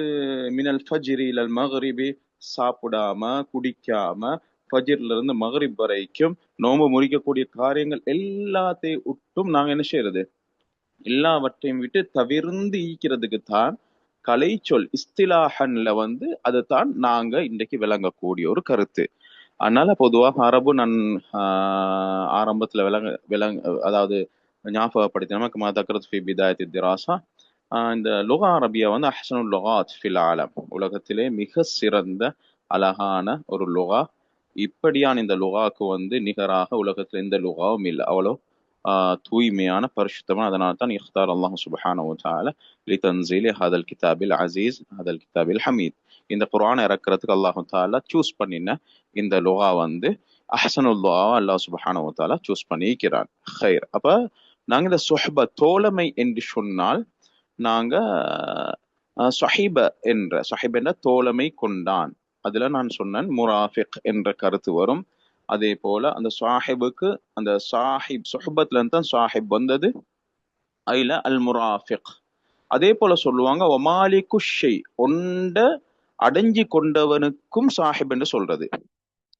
மினல் ஃபஜ்ரி இலல் மக்ரிபி, சாப்பிடாம குடிக்காம ஃபஜ்ர்ல இருந்து மக்ரிப் வரைக்கும் நோன்பு முறிக்கக்கூடிய காரியங்கள் எல்லாத்தையும் விட்டும் நாங்க என்ன செய்யறது, எல்லாவற்றையும் விட்டு தவிர்ந்து ஈக்கிறதுக்கு தான் கலைச்சொல் இஸ்திலாஹன்ல வந்து அதுதான் நாங்க இன்றைக்கு விளங்கக்கூடிய ஒரு கருத்து. அதனால பொதுவாக அரபு நான் ஆரம்பத்துல அதாவது ஞாபகப்படுத்தினோம் கமா தக்ரத் ஃபி பிதாயத்தி திராசா. இந்த லுகா அரபியா வந்து அஹ்சனுல் லுகாத் ஃபில் ஆலம், உலகத்திலே மிக சிறந்த அழகான ஒரு லுகா. இப்படியான இந்த லுகாக்கு வந்து நிகராக உலகத்துல எந்த லுகாவும் இல்லை. அவ்வளோ தூய்மையான பரிசுத்தமான. அதனால தான் இஃப்தார் அல்லாஹ் சுப்ஹானஹு வ தஆலா லிதன்ஸீலி ஹாதல் கிதாபில் அசீஸ் ஹாதல் கிதாபில் ஹமீத், இந்த குர்ஆனை இறக்குறதுக்கு அல்லாஹ் தஆலா சூஸ் பண்ணின இந்த லுகா வந்து அஹ்சனுல் லுகா அல்லாஹ் சுப்ஹானஹு வ தஆலா சூஸ் பண்ணிக்கிறான். ஹைர். அப்ப நாங்க இந்த சுஹ்ப தோழமை என்று சொன்னால் நாங்க சஹிப என்ற தோழமை கொண்டான். அதுல நான் சொன்னேன் முராஃபிக் என்ற கருத்து வரும். அதே போல அந்த சாஹிபுக்கு அந்த சாஹிப் சுஹ்பத்ல இருந்து தான் சாஹிப் வந்தது, அதுல அல் முராஃபிக். அதே போல சொல்லுவாங்க ஒமாலிக்கு ஷை, ஒண்ட அடைஞ்சு கொண்டவனுக்கும் சாஹிப் என்று சொல்றது.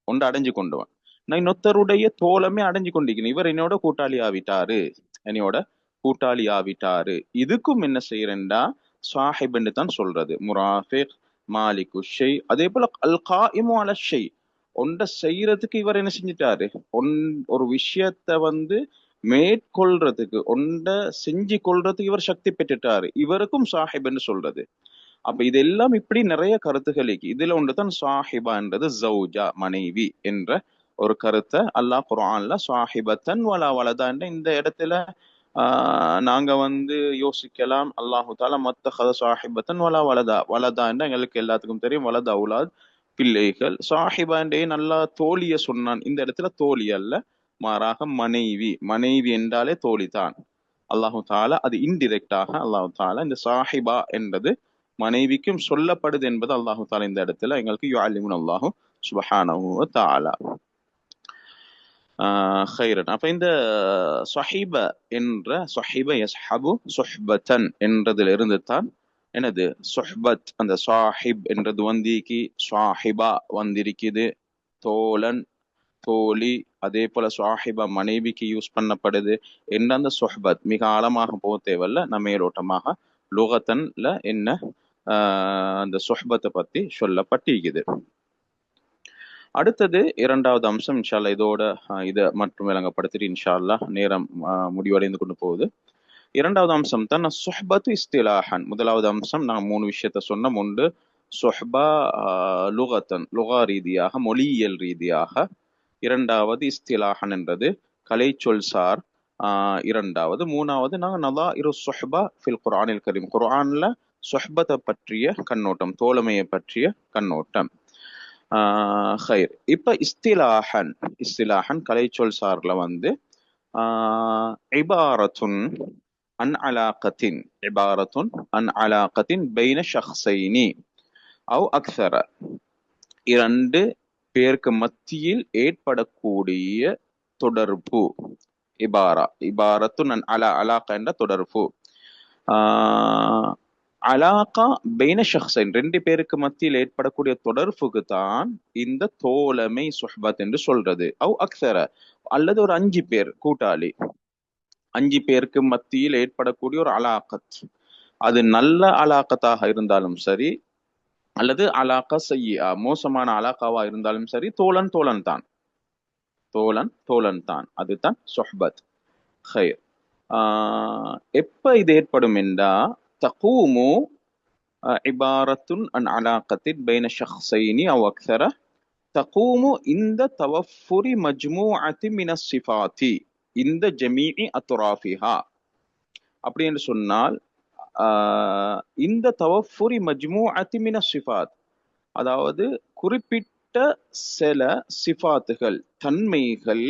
ஒண்ட அடைஞ்சு கொண்டவன், நான் இன்னொருத்தருடைய தோழமே அடைஞ்சு கொண்டிருக்கேன், இவர் என்னோட கூட்டாளி ஆவிட்டாரு, என்னையோட கூட்டாளி ஆவிட்டாரு, இதுக்கும் என்ன செய்யறேன்டா சாஹிப் என்று தான் சொல்றது. முராஃபிக், மாலிக்கு ஷை. அதே போல அல் காயிமு அல ஷை, ஒண்ட செய்யறதுக்கு இவர் என்ன செஞ்சிட்டாரு, ஒரு விஷயத்த வந்து மேற்கொள்றதுக்கு ஒண்ட செஞ்சு கொள்றதுக்கு இவர் சக்தி பெற்றுட்டாரு, இவருக்கும் சாஹிப் என்று சொல்றது. அப்ப இதெல்லாம் இப்படி நிறைய கருத்துக்கள் இருக்கு. இதுல ஒன்றுதான் சாஹிபா என்றது ஜவுஜா மனைவி என்ற ஒரு கருத்தை அல்லாஹ் குர்ஆன்ல சாஹிபத்தன் வலா வலதா என்ற இந்த இடத்துல நாங்க வந்து யோசிக்கலாம். அல்லாஹு தாலா மத்தஹத சாஹிபத்தன் வலா வலதா, வலதா என்ற எங்களுக்கு எல்லாத்துக்கும் தெரியும், வலது அவுலாத் பிள்ளைகள். சாஹிபா என்றே நல்லா தோழிய சொன்னான், இந்த இடத்துல தோழி அல்ல, மாறாக மனைவி. மனைவி என்றாலே தோழி தான். அல்லாஹு தாலா அது இன்டிரெக்டாக அல்லாஹு தாலா இந்த சாஹிபா என்றது மனைவிக்கும் சொல்லப்படுது என்பது அல்லாஹு தாலா இந்த இடத்துல எங்களுக்கு யுஅல்லிமுன அல்லாஹு சுப்ஹானஹு வ தஆலா. ஹைரன். அப்ப இந்த சஹிப என்ற சஹிப யஸ்ஹபு சுஹ்பத்தன் என்றதுல இருந்து தான் என்னது சுஹ்பத், அந்த சாஹிப் என்றது வந்திக்கு, சாஹிபா வந்திருக்குது, தோழன் தோழி. அதே போல சாஹிபா மனைவிக்கு யூஸ் பண்ணப்படுது என்ற அந்த சுஹ்பத் மிக ஆழமாக போக தேவையில்ல, நம்ம மேலோட்டமாக லுகத்தன்ல என்ன அந்த சுஹ்பத்தை பத்தி சொல்லப்பட்டிருக்குது. அடுத்தது இரண்டாவது அம்சம் இன்ஷா அல்லாஹ், இதோட இதை மட்டும் விளங்கப்படுத்திட்டு இன்ஷா அல்லாஹ் நேரம் முடிவடைந்து கொண்டு போகுது. இரண்டாவது அம்சம் தான் சுஹ்பத்து இஸ்திலாஹன். முதலாவது அம்சம் நான் 3 விஷயத்த சொன்னோம். ஒன்று சுஹ்பா லுகத்தன், லுகா ரீதியாக மொழியியல் ரீதியாக. இரண்டாவது இஸ்திலாஹன் என்றது கலை சொல் சார். இரண்டாவது. மூணாவது நாங்க நலா இரு சுஹ்பா ஃபில் குர்ஆனில் கரீம், குர்ஆன்ல சுஹ்பத்தை பற்றிய கண்ணோட்டம், தோழமையை பற்றிய கண்ணோட்டம். ஹைர். இப்ப இஸ்திலாஹன், இஸ்திலாஹன் கலை சொல் சார்ல வந்து இபாரத்துன் அன் அலாகத்தின், இபாரத்துன் அன் அலாகத்தின் பைன ஷக்ஸைனி அவ் அக்ஸர, இரண்டு பேருக்கு மத்தியில் ஏற்படக்கூடிய தொடர்பு. இபாரா, இபாரத்துன் அன் அலாகா என்ற தொடர்பு. அலாகா பைன ஷக்ஸைன், 2 பேருக்கு மத்தியில் ஏற்படக்கூடிய தொடர்புக்கு தான் இந்த தோழமை சுஹ்பத் என்று சொல்றது. அவ் அக்ஸர, அல்லது ஒரு 5 பேர் கூட்டாளி, 5 பேருக்கு மத்தியில் ஏற்படக்கூடிய ஒரு அலாக்கத், அது நல்ல அலாக்கத்தாக இருந்தாலும் சரி, அல்லது அலாக்கா செய்யா மோசமான அலாக்காவா இருந்தாலும் சரி, தோழன் தோழன் தான், தோழன் தோழன் தான், அதுதான் சுஹ்பத். ஹைர். எப்ப இது ஏற்படும் என்றா தகூமு இபாரத்துன் அன் அலாக்கத்தின் பைன ஷக்ஸைனி அவ் அக்ஸர தகூமு இந்த தவஃபுரி மஜ்மூஅத்தி மின ஸிஃபாத்தி இந்த ஜமீஇ அத்ராஃபிஹா. அப்படி என்று சொன்னால் இந்த தவஃபுரி மஜ்மூஅத்தி மின ஸிஃபாத், அதாவது குறிப்பிட்ட சில சிஃபாத்துகள், தன்மைகள்,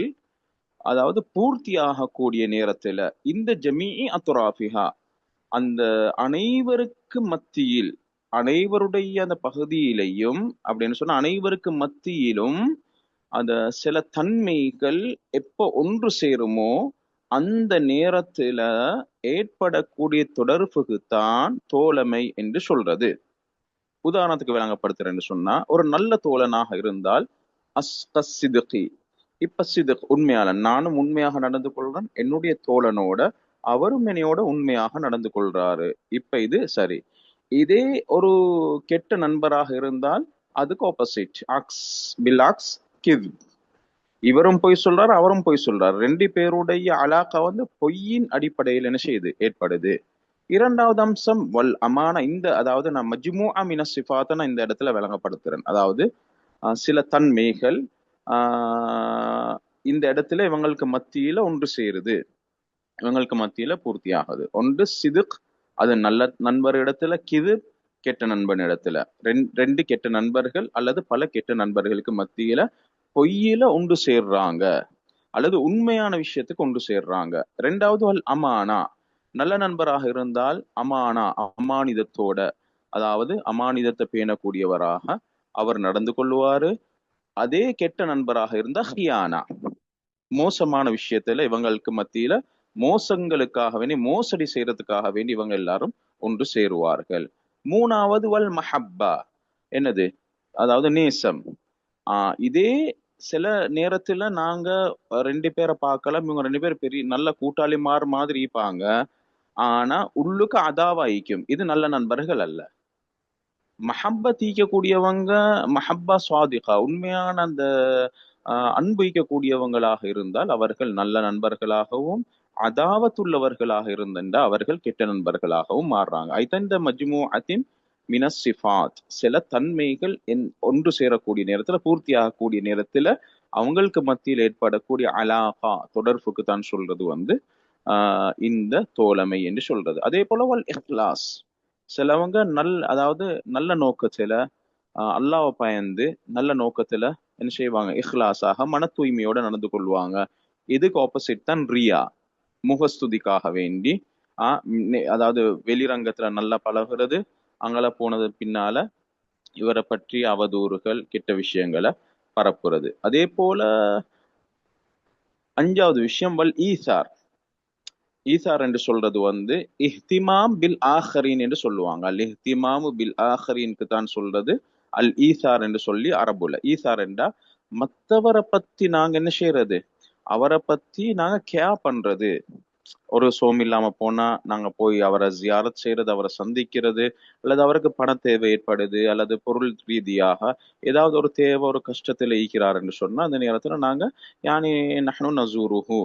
அதாவது பூர்த்தியாகக்கூடிய நேரத்துல இந்த ஜமீஇ அத்ராஃபிஹா, அந்த அனைவருக்கு மத்தியில், அனைவருடைய அந்த பகுதியிலையும் அப்படின்னு சொன்னா அனைவருக்கு மத்தியிலும் அந்த சில தன்மைகள் எப்போ ஒன்று சேருமோ அந்த நேரத்துல ஏற்படக்கூடிய தொடர்புக்கு தான் தோழமை என்று சொல்றது. உதாரணத்துக்கு விளங்கப்படுத்துறேன்னு சொன்னா, ஒரு நல்ல தோழனாக இருந்தால் சிதுகி, இப்ப சிதுக் உண்மையாளன், நானும் உண்மையாக நடந்து கொள்றேன், என்னுடைய தோழனோட அவரும் என்னையோட உண்மையாக நடந்து கொள்றாரு, இப்ப இது சரி. இதே ஒரு கெட்ட நண்பராக இருந்தால் அதுக்கு ஆப்போசிட், ஆக்ஸ் பில் ஆக்ஸ் கித். இவரும் பொய் சொல்றாரு, அவரும் பொய் சொல்றாரு. ரெண்டு பேருடைய அலாக்கா வந்து பொய்யின் அடிப்படையில் என்ன செய்யுது, ஏற்படுது. இரண்டாவது அம்சம் வல் அமான. இந்த அதாவது நான் மஜ்மூஅ மின சிஃபாத்தை நான் இந்த இடத்துல விளங்கப்படுத்துறேன். அதாவது சில தன்மைகள் இந்த இடத்துல இவங்களுக்கு மத்தியில ஒன்று சேருது, இவங்களுக்கு மத்தியில பூர்த்தி ஆகுது. ஒன்று சிதுக், அது நல்ல நண்பர் இடத்துல, கிது கெட்ட நண்பன் இடத்துல. ரெண்டு கெட்ட நண்பர்கள் அல்லது பல கெட்ட நண்பர்களுக்கு மத்தியில பொய்யில ஒன்று சேர்றாங்க அல்லது உண்மையான விஷயத்துக்கு ஒன்று சேர்றாங்க. ரெண்டாவது வல் அமானா. நல்ல நண்பராக இருந்தால் அமானா, அமானிதத்தோட, அதாவது அமானிதத்தை பேணக்கூடியவராக அவர் நடந்து கொள்வாரு. அதே கெட்ட நண்பராக இருந்தா ஹியானா, மோசமான விஷயத்துல இவங்களுக்கு மத்தியில மோசங்களுக்காக வேண்டி, மோசடி செய்யறதுக்காக வேண்டி இவங்க எல்லாரும் ஒன்று சேருவார்கள். மூணாவது வல் மஹப்பா. என்னது? அதாவது நேசம். இதே சில நேரத்துல நாங்க ரெண்டு பேரை பார்க்கலாம், இவங்க ரெண்டு பேரும் பெரிய நல்ல கூட்டாளிமார் மாதிரி இருப்பாங்க, ஆனா உள்ளுக்கு அதாவா ஈக்கும். இது நல்ல நண்பர்கள் அல்ல. மஹப்பா தீக்கக்கூடியவங்க, மஹப்பா சுவாதிகா, உண்மையான அந்த அன்பு ஈக்கக்கூடியவங்களாக இருந்தால் அவர்கள் நல்ல நண்பர்களாகவும், அதாவத்துள்ளவர்களாக இருந்தா அவர்கள் கெட்ட நண்பர்களாகவும் மாறுறாங்க. ஐதந்த மஜ்மூஅத்தின் மினஸ் சிஃபாத். சில தன்மைகள் ஒன்று சேரக்கூடிய நேரத்துல, பூர்த்தி ஆகக்கூடிய நேரத்துல அவங்களுக்கு மத்தியில் ஏற்படக்கூடிய அலாகா, தொடர்புக்கு தான் சொல்றது வந்து இந்த தோழமை என்று சொல்றது. அதே போல வல் இஹ்லாஸ். சிலவங்க அதாவது நல்ல நோக்கத்துல அல்லாஹ்வை பயந்து நல்ல நோக்கத்துல என்ன செய்வாங்க, இஹ்லாஸாக மன தூய்மையோட நடந்து கொள்வாங்க. இதுக்கு ஆப்போசிட் தான் ரியா, முகஸ்துதிக்காக வேண்டி அதாவது வெளிரங்கத்துல நல்லா பழகுறது, அங்கல போனது பின்னால இவரை பற்றி அவதூறுகள், கெட்ட விஷயங்களை பரப்புறது. அதே போல அஞ்சாவது விஷயம் வல் ஈசார். ஈசார் என்று சொல்றது வந்து இஹ்திமாம் பில் ஆஹரின் என்று சொல்லுவாங்க. அல் இஹ்திமாமு பில் ஆஹரின்க்கு தான் சொல்றது அல் ஈசார் என்று சொல்லி அரபுல. ஈசார் என்றா மற்றவரை பத்தி நாங்க என்ன செய்யறது, அவரை பத்தி நாங்க கேர் பண்றது. ஒரு சோம் இல்லாம போனா நாங்க போய் அவரை ஜியாரத் செய்யறது, அவரை சந்திக்கிறது, அல்லது அவருக்கு பண தேவை ஏற்படுது, அல்லது பொருள் ரீதியாக ஏதாவது ஒரு தேவை, ஒரு கஷ்டத்துல ஈக்கிறார் என்று சொன்னா அந்த நேரத்துல நாங்க யானி நஹ்னு நஸூருஹு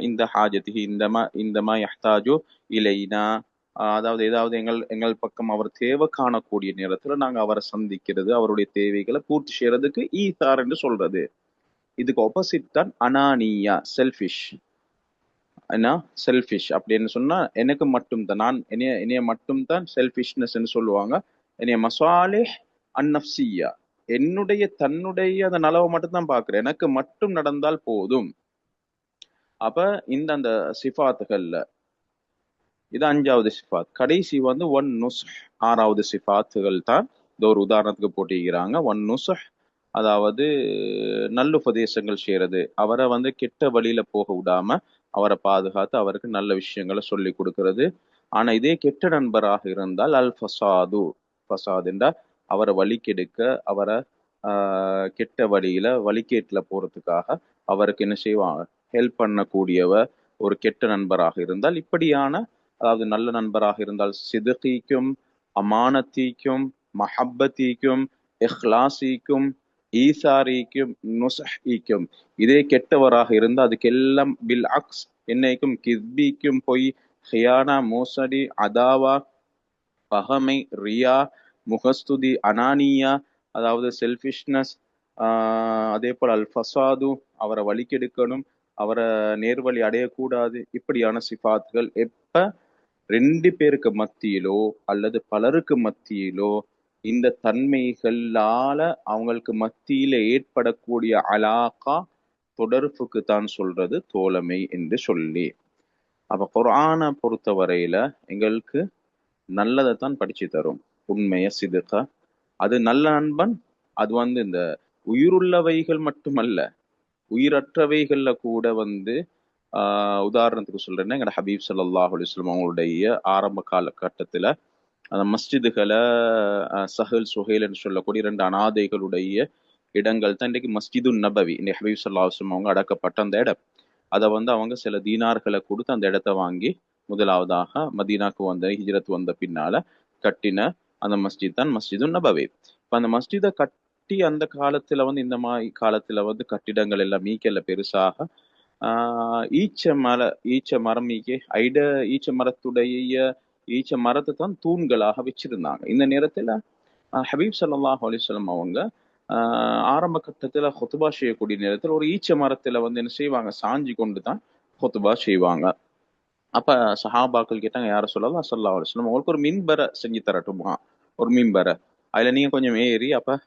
இந்த ஹாஜத்திஹி இந்தமா யஹ்தாஜு இலைனா. அதாவது ஏதாவது எங்கள் பக்கம் அவர் தேவை காணக்கூடிய நேரத்துல நாங்க அவரை சந்திக்கிறது, அவருடைய தேவைகளை பூர்த்தி செய்யறதுக்கு ஈசார் என்று சொல்றது. இதுக்கு ஆப்போசிட் தான் அனானியா, செல்ஃபிஷ். ஏன்னா செல்ஃபிஷ் அப்படின்னு சொன்னா எனக்கு மட்டும்தான், நான் என்னைய மட்டும்தான் செல்ஃபிஷ்னஸ் சொல்லுவாங்க. என்னைய மசாலிஹ் அந்நஃப்சியா, என்னுடைய தன்னுடைய அந்த நலவை மட்டும்தான் பாக்குறேன், எனக்கு மட்டும் நடந்தால் போதும். அப்ப அந்த சிஃபாத்துகள்ல இது அஞ்சாவது சிஃபாத். கடைசி வந்து ஒன் நுஸ், ஆறாவது சிஃபாத்துகள் தான். இந்த ஒரு உதாரணத்துக்கு போட்டிக்கிறாங்க. ஒன் நுஸ், அதாவது நல்லுபதேசங்கள் செய்யறது, அவரை வந்து கெட்ட வழியில போக விடாம அவரை பாதுகாத்து அவருக்கு நல்ல விஷயங்களை சொல்லி கொடுக்கறது. ஆனா இதே கெட்ட நண்பராக இருந்தால் அல் ஃபசாது. ஃபசாத் என்றா அவரை வழிக்கெடுக்க, அவரை கெட்ட வழியில வழிகேட்டுல போறதுக்காக அவருக்கு என்ன செய்வாங்க, ஹெல்ப் பண்ணக்கூடியவ ஒரு கெட்ட நண்பராக இருந்தால். இப்படியான, அதாவது நல்ல நண்பராக இருந்தால் சிதுகீக்கும், அமானத்தீக்கும், மஹப்பத்தீக்கும், இஹ்லாசீக்கும், ஈசாரிக்கும், நுசஹீக்கும். இதே கெட்டவராக இருந்தால் அதுக்கெல்லாம் பில் அக்ஸ், என்னைக்கும் கிஸ்பிக்கும், பொய், ஹியானா மோசடி, அதாவா, பகமை, ரியா, முகஸ்துதி, அனானியா, அதாவது செல்ஃபிஷ்னஸ், அதே போல் அல் ஃபசாது, அவரை வழிக்கெடுக்கணும், அவரை நேர்வழி அடையக்கூடாது. இப்படியான சிஃபாத்துகள் எப்ப ரெண்டு பேருக்கு மத்தியிலோ அல்லது பலருக்கு மத்தியிலோ இந்த தன்மைகளால அவங்களுக்கு மத்தியில ஏற்படக்கூடிய அலாகா, தொடர்புக்கு தான் சொல்றது தோழமை என்று சொல்லி. அப்ப குர்ஆனை பொறுத்த வரையில எங்களுக்கு நல்லதைத்தான் படிச்சு தரும், உண்மைய சிதுக. அது நல்ல நண்பன், அது வந்து இந்த உயிருள்ளவைகள் மட்டுமல்ல, உயிரற்றவைகள்ல கூட வந்து உதாரணத்துக்கு சொல்றேன்னா, எங்கட ஹபீப் ஸல்லல்லாஹு அலைஹி வஸல்லம் அவங்களுடைய ஆரம்ப காலகட்டத்துல அந்த மஸ்ஜிதுகளை சஹல் சுஹைல் என்று சொல்லக்கூடிய 2 அனாதைகளுடைய இடங்கள் தான் இன்றைக்கு மஸ்ஜிது நபவி, இந்த ஹபீப் ஸல்லல்லாஹு அலைஹி வஸல்லம் அவங்க அடக்கப்பட்ட அந்த இடம். அதை வந்து அவங்க சில தீனார்களை கொடுத்து அந்த இடத்த வாங்கி முதலாவதாக மதீனாக்கு வந்த, ஹிஜ்ரத் வந்த பின்னால கட்டின அந்த மஸ்ஜித் தான் மஸ்ஜிது நபவி. இப்ப அந்த மஸ்ஜிதை கட்டி அந்த காலத்துல வந்து இந்த மாதிரி காலத்துல வந்து கட்டிடங்கள் எல்லாம் மீக்கல்ல பெருசாக ஈச்ச மரம் ஈச்ச மரத்துடைய ஈச்ச மரத்தை தான் தூண்களாக வச்சிருந்தாங்க. இந்த நேரத்துல ஹபீப் ஸல்லல்லாஹு அலைஹி வஸல்லம் அவங்க ஆரம்ப கட்டத்துல ஹுத்பா செய்யக்கூடிய நேரத்துல ஒரு ஈச்ச மரத்துல வந்து என்ன செய்வாங்க, சாஞ்சி கொண்டு தான் ஹுத்பா செய்வாங்க. அப்ப சஹாபாக்கள் கேட்டாங்க, யார சொல்லலாம் ஸல்லல்லாஹு அலைஹி வஸல்லம் உங்களுக்கு ஒரு மின்பரை செஞ்சு தரட்டுமா, ஒரு மின்பரை, அதுல நீங்க கொஞ்சம் ஏறி அப்ப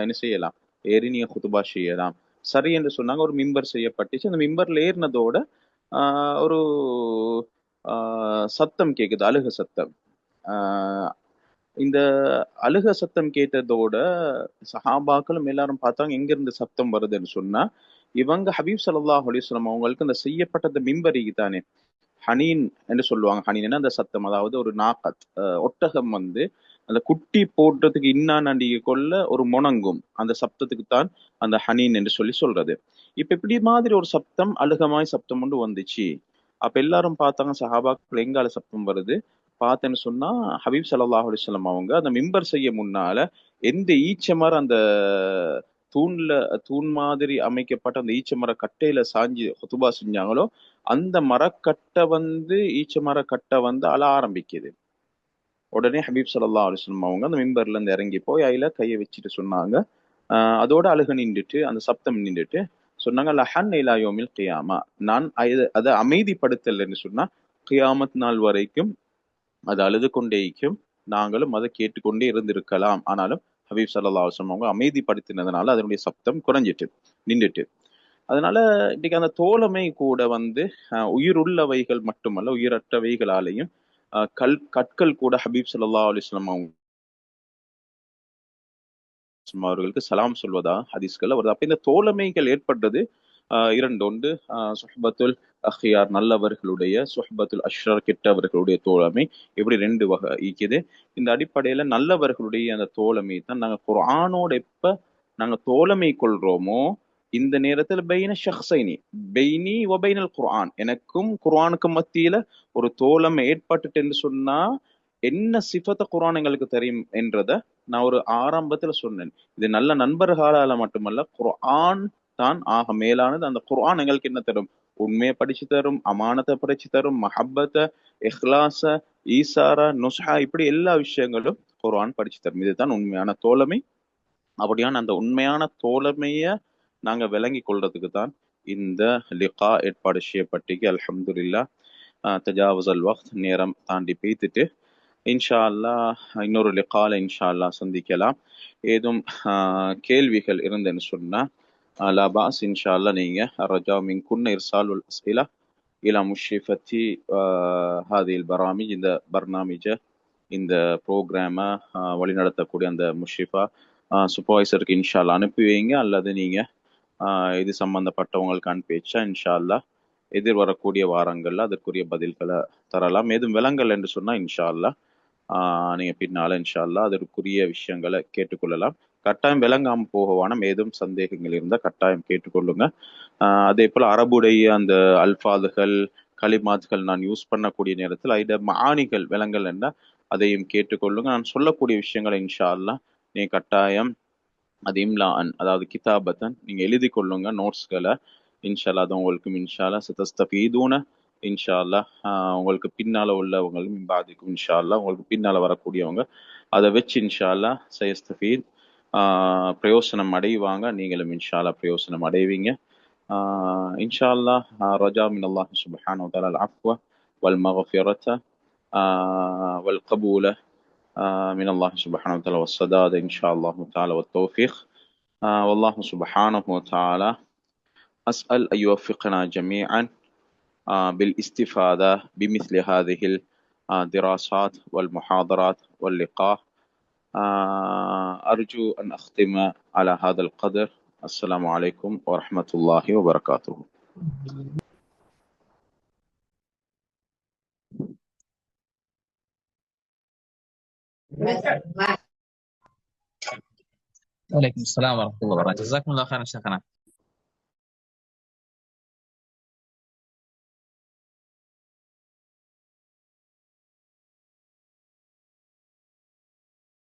என்ன செய்யலாம், ஏறி நீங்க ஹுத்பா செய்யலாம். சரி என்று சொன்னாங்க. ஒரு மிம்பர் செய்யப்பட்டுச்சு. அந்த மிம்பர்ல ஏறினதோட ஒரு சத்தம் கேக்குது, அழுக சத்தம். ஆஹ் இந்த அழுக சத்தம் கேட்டதோட சஹாபாக்களும் எல்லாரும் பார்த்தாங்க, எங்க இருந்து சத்தம் வருதுன்னு சொன்னா, இவங்க ஹபீப் ஸல்லல்லாஹு அலைஹி வஸல்லம் அவங்களுக்கு அந்த செய்யப்பட்ட அந்த மிம்பரிக்கு தானே ஹனீன் என்று சொல்லுவாங்க. ஹனீன் அந்த சத்தம், அதாவது ஒரு நாக்கத், ஒட்டகம் வந்து அந்த குட்டி போடுறதுக்கு இன்னாண்டிகை கொள்ள ஒரு முணங்கும் அந்த சப்தத்துக்கு தான் அந்த ஹனீன் என்று சொல்றது. இப்ப இப்படி மாதிரி ஒரு சப்தம், அழுகமாய் சப்தம் ஒன்று வந்துச்சு. அப்ப எல்லாரும் பார்த்தாங்க, சஹாபாக்கள் எங்கால சப்தம் வருது பார்த்தேன்னு சொன்னா, ஹபீப் ஸல்லல்லாஹு அலைஹி வஸல்லம் அவங்க அந்த மிம்பர் செய்ய முன்னால எந்த ஈச்சமர அந்த தூண்ல தூண் மாதிரி அமைக்கப்பட்ட அந்த ஈச்சமர கட்டையில சாஞ்சி ஹுதுபா செஞ்சாங்களோ, அந்த மரக்கட்டை வந்து ஈச்ச மரக்கட்டை வந்து அழ ஆரம்பிக்குது. உடனே ஹபீப் ஸல்லல்லாஹு அலைஹி வஸல்லம் அவங்க அந்த மிம்பர்ல இருந்து இறங்கி போய் அதுல கையை வச்சுட்டு சொன்னாங்க. அதோட அழுக நின்றுட்டு, அந்த சப்தம் நின்றுட்டு சொன்னாங்க, லஹன் இலா யௌமில் கியாமா, நான் அதை அமைதிப்படுத்தலைன்னு சொன்னா கியாமத் நாள் வரைக்கும் அது அழுது கொண்டேக்கும், நாங்களும் அதை கேட்டுக்கொண்டே இருந்திருக்கலாம். ஆனாலும் ஹபீப் ஸல்லல்லாஹு அலைஹி வஸல்லம் அவங்க அமைதிப்படுத்தினதுனால அதனுடைய சப்தம் குறைஞ்சிட்டு நின்றுட்டு. அதனால இன்னைக்கு அந்த தோழமை கூட வந்து உயிருள்ளவைகள் மட்டுமல்ல, உயிரற்றவைகளாலையும் கற்கள் கூட ஹபீப் ஸல்லல்லாஹு அலைஹி வஸல்லம் அவர்களுக்கு சலாம் சொல்வதா ஹதீஸ்கள் வருது. அப்ப இந்த தோழமைகள் ஏற்பட்டது இரண்டு. ஒன்று சுஹ்பத்துல் அஹ்யார் நல்லவர்களுடைய, சுஹ்பத்துல் அஷ்ரர் கெட்டவர்களுடைய தோழமை. இப்படி ரெண்டு வகை இருக்குது. இந்த அடிப்படையில நல்லவர்களுடைய அந்த தோழமை தான் நாங்க குர்ஆனோட எப்ப நாங்க தோழமை கொள்றோமோ, இந்த நேரத்துல பைன ஷஹ்ஸைனி பைனி வ பைனல் குர்ஆன், எனக்கும் குர்ஆனுக்கும் மத்தியில ஒரு தோழமை ஏற்பட்டுட்டு சொன்னா என்ன சிஃபத்த குர்ஆன் எங்களுக்கு தெரியும் என்றத நான் ஒரு ஆரம்பத்துல சொன்னேன். இது நல்ல நண்பர்களால மட்டுமல்ல, குர்ஆன் தான் ஆக மேலானது. அந்த குர்ஆன் எங்களுக்கு என்ன தரும், உண்மையை படிச்சு தரும், அமானத்தை படிச்சு தரும், மஹப்பத்தை, இஹ்லாஸ, ஈசாரா, நுஸ்ஹா, இப்படி எல்லா விஷயங்களும் குர்ஆன் படிச்சு தரும். இதுதான் உண்மையான தோழமை. அப்படியான அந்த உண்மையான தோழமைய நாங்க விளங்கி கொள்றதுக்கு தான் இந்த லிகா ஏற்பாடு செய்யப்பட்டிருக்கு. அல்ஹம்துலில்லாஹ். தஜாவுஸ் வக்த், நேரம் தாண்டி பேத்துட்டு இன்ஷா அல்லாஹ் இன்னொரு லிகால இன்ஷா அல்லாஹ் சந்திக்கலாம். ஏதும் கேள்விகள் இருந்தேன்னு சொன்னா லா பாஸ் இன்ஷா அல்லாஹ் நீங்க ரஜா மின்குன்ன இர்சாலுல் அஸ்இலா இலா முஷ்ரிஃபத்தி ஹாதில் பராமிஜ், இந்த பர்னாமிஜ, இந்த ப்ரோக்ராமை வழிநடத்தக்கூடிய அந்த முஷ்ரிஃபா சூப்பர்வைசருக்கு இன்ஷா அல்லாஹ் அனுப்பி வைங்க. அல்லது நீங்க இது சம்பந்தப்பட்டவங்களுக்கு அனுப்பி வச்சா இன்ஷா அல்லாஹ் எதிர்வரக்கூடிய வாரங்கள்ல அதற்குரிய பதில்களை தரலாம். ஏதும் விலங்கல் என்று சொன்னா இன்ஷா அல்லாஹ் நீங்க பின்னால இன்ஷா அல்லாஹ் அதற்குரிய விஷயங்களை கேட்டுக்கொள்ளலாம். கட்டாயம் விளங்காம போகவானம். ஏதும் சந்தேகங்கள் இருந்தா கட்டாயம் கேட்டுக்கொள்ளுங்க. அதே போல அரபுடைய அந்த அல்ஃபாதுகள், கலிமாத்துகள் நான் யூஸ் பண்ணக்கூடிய நேரத்தில் ஐட மாணிகள் விலங்கல் என்ன அதையும் கேட்டுக்கொள்ளுங்க. நான் சொல்லக்கூடிய விஷயங்களை இன்ஷா அல்லாஹ் நீங்க கட்டாயம் அது இம்லான், அதாவது கிதாபத்தன் நீங்க எழுதி கொள்ளுங்க நோட்ஸ்களை. இன்ஷா அல்லாஹ் அது உங்களுக்கு இன்ஷா அல்லாஹ் சதஸ்தஃபீதூன இன்ஷா அல்லாஹ். உங்களுக்கு பின்னால உள்ளவங்களும் பாதிக்கும் இன்ஷா அல்லாஹ். உங்களுக்கு பின்னால வரக்கூடியவங்க அதை வச்சு இன்ஷா அல்லாஹ் சயஸ்தஃபீத் பிரயோசனம் அடைவாங்க. நீங்களும் இன்ஷா அல்லாஹ் பிரயோசனம் அடைவீங்க இன்ஷா அல்லாஹ். ரஜா மின் அல்லாஹ் சுப்ஹானஹு வ தஆலா அல் அஃப்வ வல் மக்ஃபிரத வல் கபூல من الله سبحانه وتعالى والسداد إن شاء الله تعالى والتوفيق. والله سبحانه وتعالى أسأل أن يوفقنا جميعا بالاستفادة بمثل هذه الدراسات والمحاضرات واللقاء. أرجو أن أختم على هذا القدر. السلام عليكم ورحمة الله وبركاته. وعليكم السلام ورحمة الله وبركاته. جزاكم الله خيرا شيخنا.